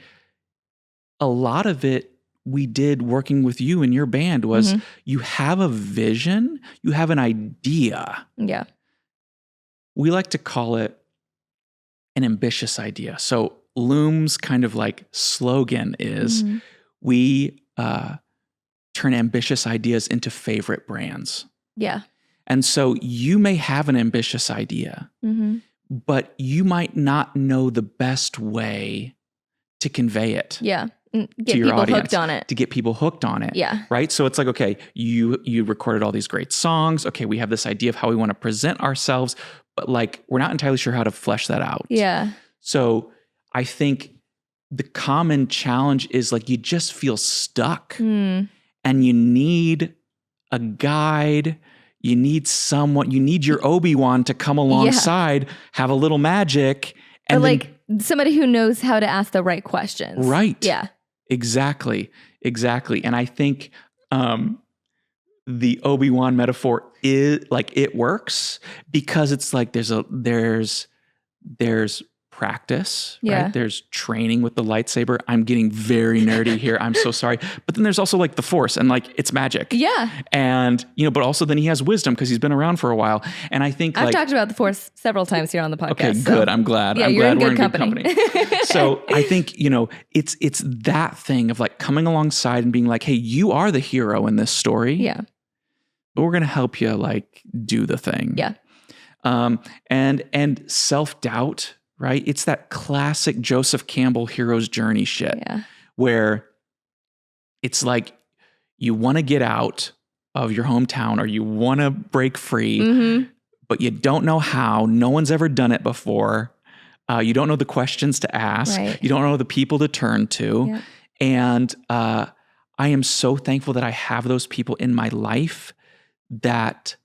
a lot of it we did working with you and your band was you have a vision, you have an idea. Yeah. We like to call it an ambitious idea. So Loom's kind of like slogan is we turn ambitious ideas into favorite brands. Yeah. And so you may have an ambitious idea, but you might not know the best way to convey it. Yeah. Get to your people audience, hooked on it. To get people hooked on it. Yeah. Right? So it's like, okay, you recorded all these great songs. Okay, we have this idea of how we want to present ourselves, but like we're not entirely sure how to flesh that out. Yeah. So I think the common challenge is like you just feel stuck and you need a guide. You need someone, you need your Obi-Wan to come alongside, have a little magic. And or like somebody who knows how to ask the right questions. Right. Yeah. Exactly. And I think the Obi-Wan metaphor is like it works because it's like there's practice, right? There's training with the lightsaber. I'm getting very nerdy here. I'm so sorry. But then there's also like the Force and like it's magic. Yeah. And, you know, but also then he has wisdom because he's been around for a while. And I think I've talked about the Force several times here on the podcast. Okay, good. I'm glad. Yeah, I'm you're glad in we're good in company. Good company. So I think, you know, it's that thing of like coming alongside and being like, hey, you are the hero in this story. Yeah. But we're going to help you like do the thing. Yeah. And self-doubt, right? It's that classic Joseph Campbell hero's journey shit where it's like you want to get out of your hometown or you want to break free, but you don't know how. No one's ever done it before. You don't know the questions to ask. Right. You don't know the people to turn to. Yeah. And I am so thankful that I have those people in my life that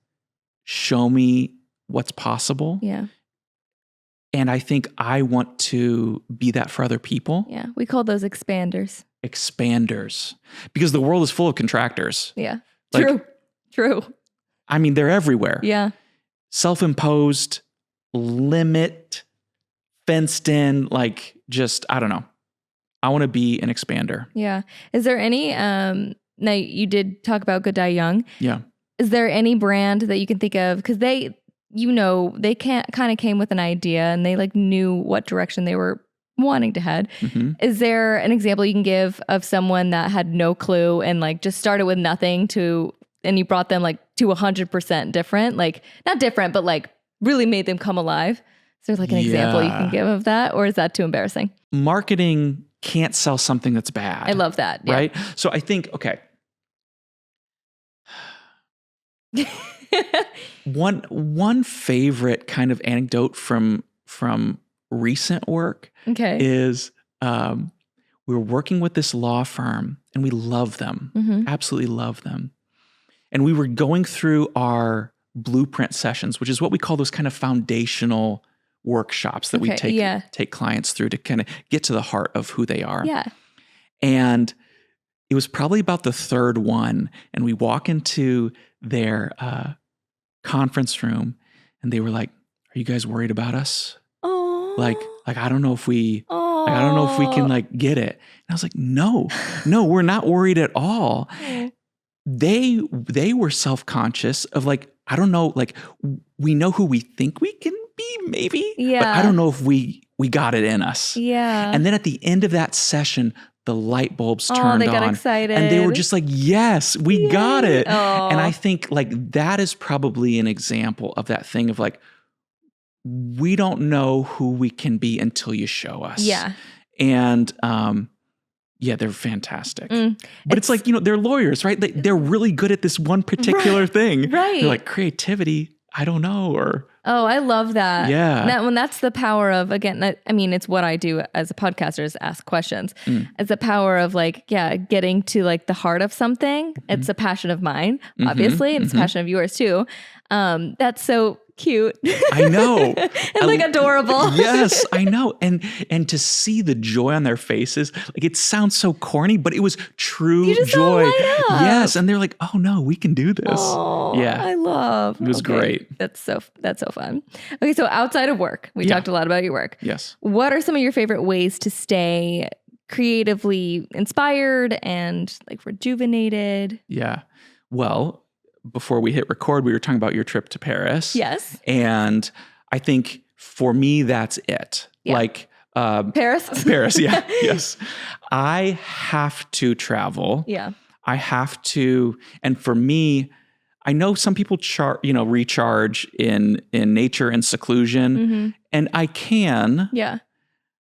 show me what's possible. Yeah. And I think I want to be that for other people. Yeah. We call those expanders. Expanders. Because the world is full of contractors. Yeah. Like, True. I mean, they're everywhere. Yeah. Self-imposed, limit, fenced in, like just, I don't know. I want to be an expander. Yeah. Is there any, now you did talk about Good Die Young. Yeah. Is there any brand that you can think of? Because they kind of came with an idea and they like knew what direction they were wanting to head. Mm-hmm. Is there an example you can give of someone that had no clue and like just started with nothing and you brought them like to 100% different, like not different, but like really made them come alive? Is there like an example you can give of that, or is that too embarrassing? Marketing can't sell something that's bad. I love that. Yeah. Right? So I think, okay. One favorite kind of anecdote from recent work is we were working with this law firm and we love them, absolutely love them. And we were going through our blueprint sessions, which is what we call those kind of foundational workshops that we take clients through to kind of get to the heart of who they are. Yeah. And it was probably about the third one, and we walk into their conference room, and they were like, "Are you guys worried about us? Oh, like I don't know if we, I don't know if we can like get it." And I was like, "No, we're not worried at all." They were self-conscious of like, I don't know, like we know who we think we can be, maybe, but I don't know if we got it in us. Yeah. And then at the end of that session, the light bulbs turned on. They got excited. And they were just like, yes, we got it. Oh. And I think like that is probably an example of that thing of like, we don't know who we can be until you show us. Yeah. And yeah, they're fantastic. But it's like, they're lawyers, right? They're really good at this one particular thing. Right. They're like, creativity, I don't know. Or oh, I love that. Yeah. When that's the power of, again, I mean, it's what I do as a podcaster is ask questions. It's the power of like, getting to like the heart of something. It's a passion of mine, obviously, and it's a passion of yours too. That's so cute. I know. And like adorable. Yes, I know. And to see the joy on their faces, like it sounds so corny, but it was true joy. Yes. And they're like, oh no, we can do this. Oh, yeah. I love. It was great. That's so fun. Okay. So outside of work, we talked a lot about your work. Yes. What are some of your favorite ways to stay creatively inspired and like rejuvenated? Yeah. Well, before we hit record, we were talking about your trip to Paris. Yes. And I think for me, that's it. Yeah. Like Paris? Paris, yeah. Yes. I have to travel. Yeah. I have to, and for me, I know some people recharge in nature and seclusion, and I can. Yeah.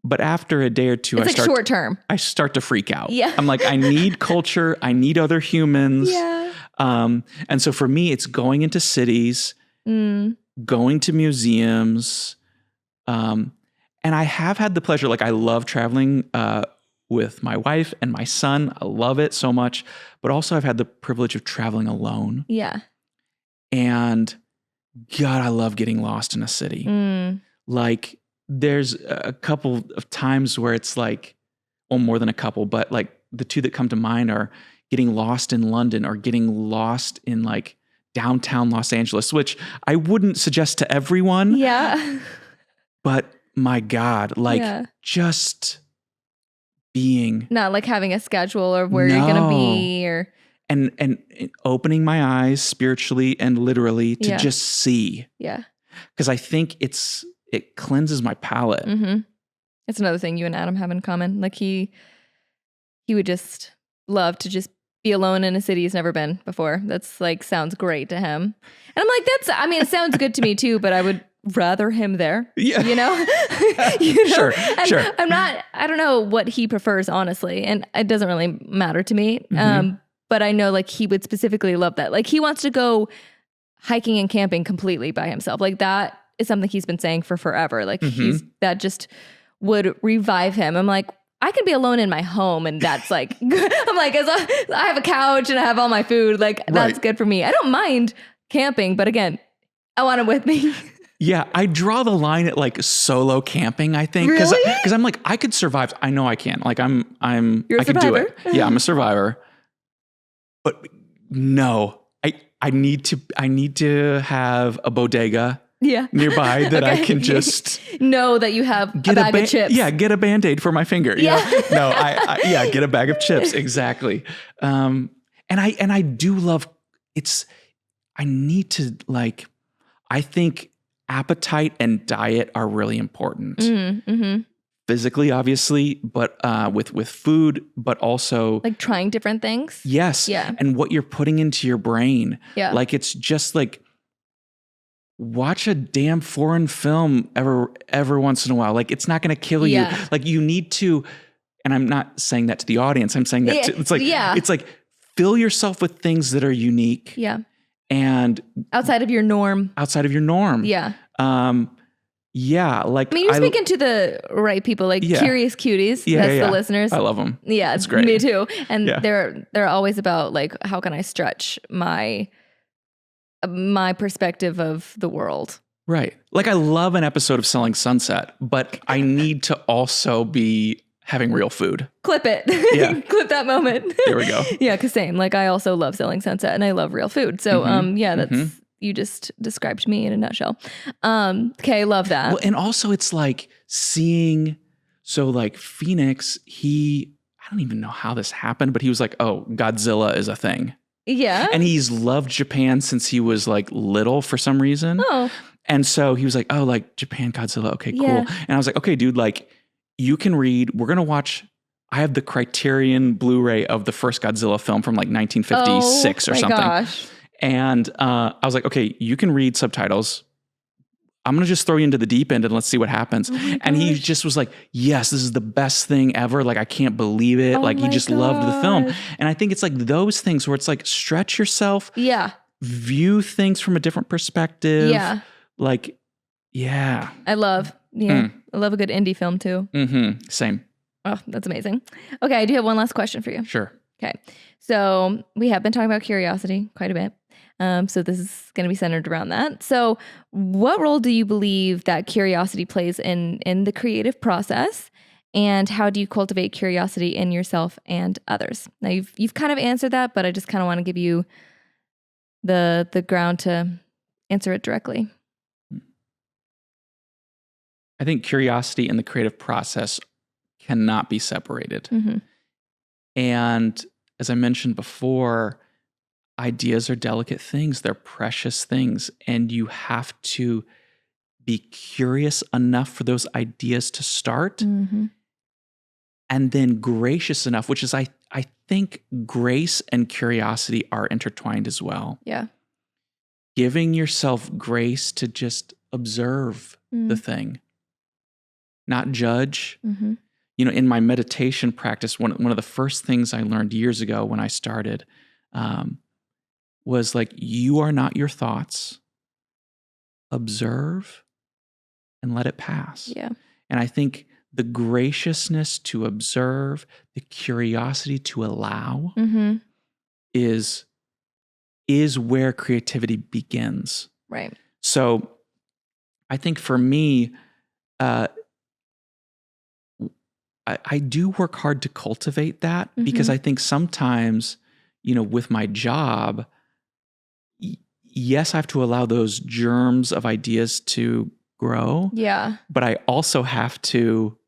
But after a day or two, it's short term. I start to freak out. Yeah. I'm like, I need culture. I need other humans. Yeah. And so for me, it's going into cities, going to museums. And I have had the pleasure, like I love traveling with my wife and my son. I love it so much. But also I've had the privilege of traveling alone. Yeah. And God, I love getting lost in a city. Like there's a couple of times where it's like, well, more than a couple, but like the two that come to mind are getting lost in London or getting lost in like downtown Los Angeles, which I wouldn't suggest to everyone. Yeah. But my God, like just being. Not like having a schedule or where you're going to be or. And opening my eyes spiritually and literally to just see. Yeah. Because I think it cleanses my palate. It's another thing you and Adam have in common. Like he would just love to just be alone in a city he's never been before. That's like, sounds great to him. And I'm like, it sounds good to me too, but I would rather him there. Yeah. Sure. I don't know what he prefers, honestly. And it doesn't really matter to me. But I know like he would specifically love that. Like he wants to go hiking and camping completely by himself. Like that is something he's been saying for forever. Like that just would revive him. I'm like, I could be alone in my home and that's like, I'm like, I have a couch and I have all my food. Like that's good for me. I don't mind camping, but again, I want it with me. Yeah, I draw the line at like solo camping, I think. Really? Because I'm like, I could survive. I know I can. Like You're a I could do survivor. it. Yeah, I'm a survivor. But no, I need to have a bodega nearby that I can just know that you have a bag of chips. Yeah, get a Band-Aid for my finger. Yeah. No, I get a bag of chips. Exactly. And I do love I need to like, I think appetite and diet are really important. Mm-hmm. Physically, obviously, but with food, but also like trying different things. Yes. Yeah. And what you're putting into your brain. Yeah. Like it's just like watch a damn foreign film every once in a while. Like it's not going to kill you. Like you need to, and I'm not saying that to the audience. I'm saying that it's like fill yourself with things that are unique. Yeah. And outside of your norm. Yeah. Yeah, like I mean, you're speaking to the right people, like curious cuties. That's the listeners. I love them. Yeah, it's great. Me too. And they're always about like, how can I stretch my perspective of the world? Right. Like I love an episode of Selling Sunset, but I need to also be having real food. Clip it. Yeah. Clip that moment. There we go. Yeah, because same. Like I also love Selling Sunset and I love real food. So that's. You just described me in a nutshell. Okay, love that. Well, and also it's like seeing, so like Phoenix, I don't even know how this happened, but he was like, oh, Godzilla is a thing. Yeah. And he's loved Japan since he was like little for some reason. Oh. And so he was like, oh, like Japan, Godzilla. Okay, cool. And I was like, okay, dude, like you can read, we're going to watch, I have the Criterion Blu-ray of the first Godzilla film from like 1956 or something. Gosh. And I was like, okay, you can read subtitles. I'm going to just throw you into the deep end and let's see what happens. And he just was like, yes, this is the best thing ever. Like, I can't believe it. Like, he just loved the film. And I think it's like those things where it's like, stretch yourself. Yeah. View things from a different perspective. Yeah. Like, yeah. I love a good indie film too. Mm-hmm. Same. Oh, that's amazing. Okay, I do have one last question for you. Sure. Okay. So we have been talking about curiosity quite a bit. So this is going to be centered around that. So what role do you believe that curiosity plays in the creative process? And how do you cultivate curiosity in yourself and others? Now you've kind of answered that, but I just kind of want to give you the ground to answer it directly. I think curiosity and the creative process cannot be separated. Mm-hmm. And as I mentioned before, ideas are delicate things. They're precious things. And you have to be curious enough for those ideas to start. Mm-hmm. And then gracious enough, which is, I think grace and curiosity are intertwined as well. Yeah. Giving yourself grace to just observe the thing, not judge. Mm-hmm. You know, in my meditation practice, one of the first things I learned years ago when I started was like, you are not your thoughts. Observe and let it pass. Yeah. And I think the graciousness to observe, the curiosity to allow is where creativity begins. Right. So I think for me, I do work hard to cultivate that because I think sometimes, you know, with my job, yes, I have to allow those germs of ideas to grow. Yeah. But I also have to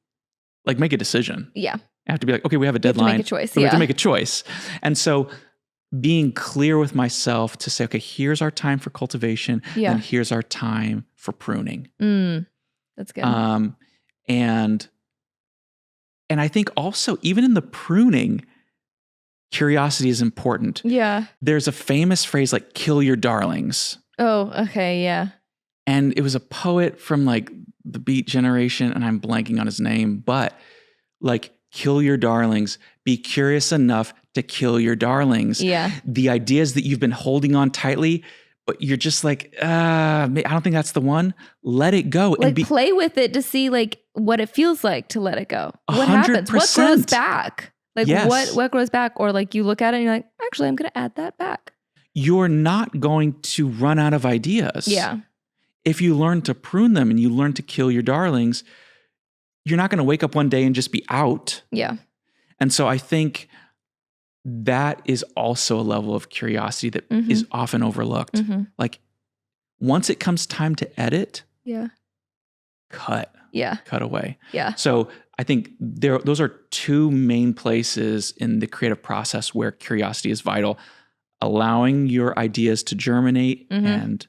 like make a decision. Yeah. I have to be like, okay, we have a deadline. You have to make a choice. We have to make a choice. And so being clear with myself to say, okay, here's our time for cultivation. Yeah. And here's our time for pruning. That's good. And I think also, even in the pruning, curiosity is important. Yeah. There's a famous phrase like, kill your darlings. Oh, okay. Yeah. And it was a poet from like the Beat generation, and I'm blanking on his name, but like, kill your darlings. Be curious enough to kill your darlings. Yeah. The ideas that you've been holding on tightly, but you're just like, I don't think that's the one. Let it go. Like play with it to see like what it feels like to let it go. What 100%. happens? What grows back? Like yes. what grows back? Or like you look at it and you're like, actually, I'm going to add that back. You're not going to run out of ideas. Yeah. If you learn to prune them and you learn to kill your darlings, you're not going to wake up one day and just be out. Yeah. And so I think that is also a level of curiosity that is often overlooked. Like once it comes time to edit, cut away. Yeah. So I think those are two main places in the creative process where curiosity is vital. Allowing your ideas to germinate and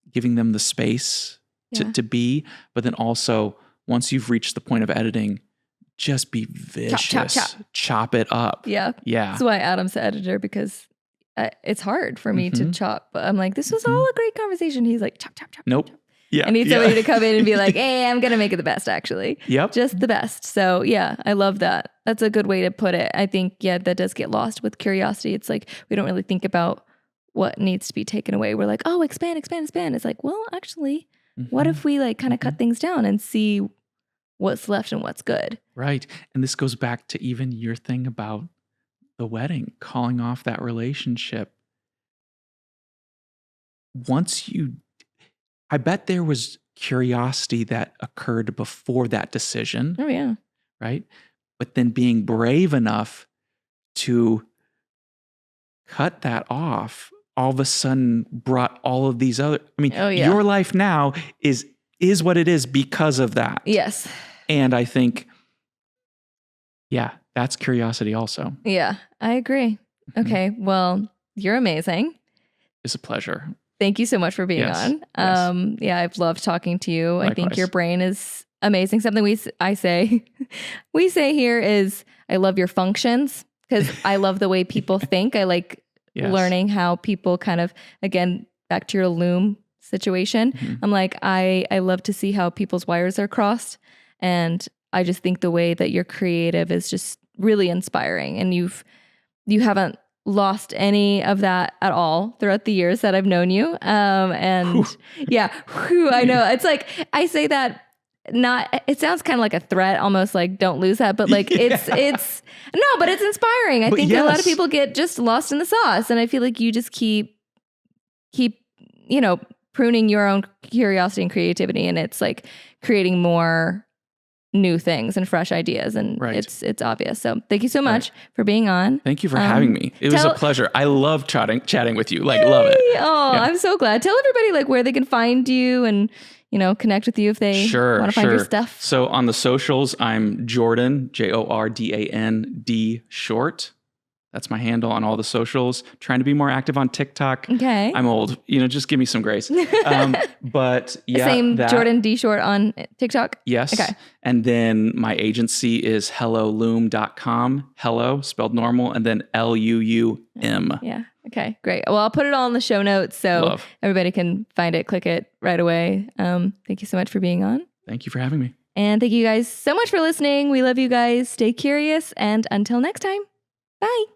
giving them the space to be, but then also once you've reached the point of editing, just be vicious. Chop it up. Yeah. That's why Adam's the editor, because it's hard for me to chop. But I'm like, this was all a great conversation. He's like, chop. Nope. Chop. Yeah. I need somebody to come in and be like, hey, I'm going to make it the best, actually. Yep. Just the best. So yeah, I love that. That's a good way to put it. I think, that does get lost with curiosity. It's like, we don't really think about what needs to be taken away. We're like, oh, expand. It's like, well, actually, what if we like kind of cut things down and see what's left and what's good? Right. And this goes back to even your thing about the wedding, calling off that relationship. I bet there was curiosity that occurred before that decision. Oh, yeah. Right. But then being brave enough to cut that off all of a sudden brought all of these other, your life now is what it is because of that. Yes. And I think, that's curiosity also. Yeah, I agree. Okay. Well, you're amazing. It's a pleasure. Thank you so much for being on. Yes. I've loved talking to you. Likewise. I think your brain is amazing. Something we say here is, I love your functions, because I love the way people think. I like learning how people kind of, again, back to your loom situation. I'm like, I love to see how people's wires are crossed. And I just think the way that you're creative is just really inspiring. And you haven't lost any of that at all throughout the years that I've known you. I know. It's like, I say that it sounds kind of like a threat, almost like don't lose that, but like but it's inspiring. I think a lot of people get just lost in the sauce, and I feel like you just keep pruning your own curiosity and creativity, and it's like creating more new things and fresh ideas, and it's obvious. So thank you so much for being on. Thank you for having me. It was a pleasure. I love chatting with you. Love it. Oh, yeah. I'm so glad. Tell everybody like where they can find you and connect with you if they want to find your stuff. So on the socials, I'm Jordan, JORDAND Short. That's my handle on all the socials. Trying to be more active on TikTok. Okay. I'm old. Just give me some grace. But yeah. Same Jordan D Short on TikTok? Yes. Okay. And then my agency is helloloom.com. Hello, spelled normal, and then LUUM. Yeah. Okay, great. Well, I'll put it all in the show notes so everybody can find it, click it right away. Thank you so much for being on. Thank you for having me. And thank you guys so much for listening. We love you guys. Stay curious. And until next time, bye.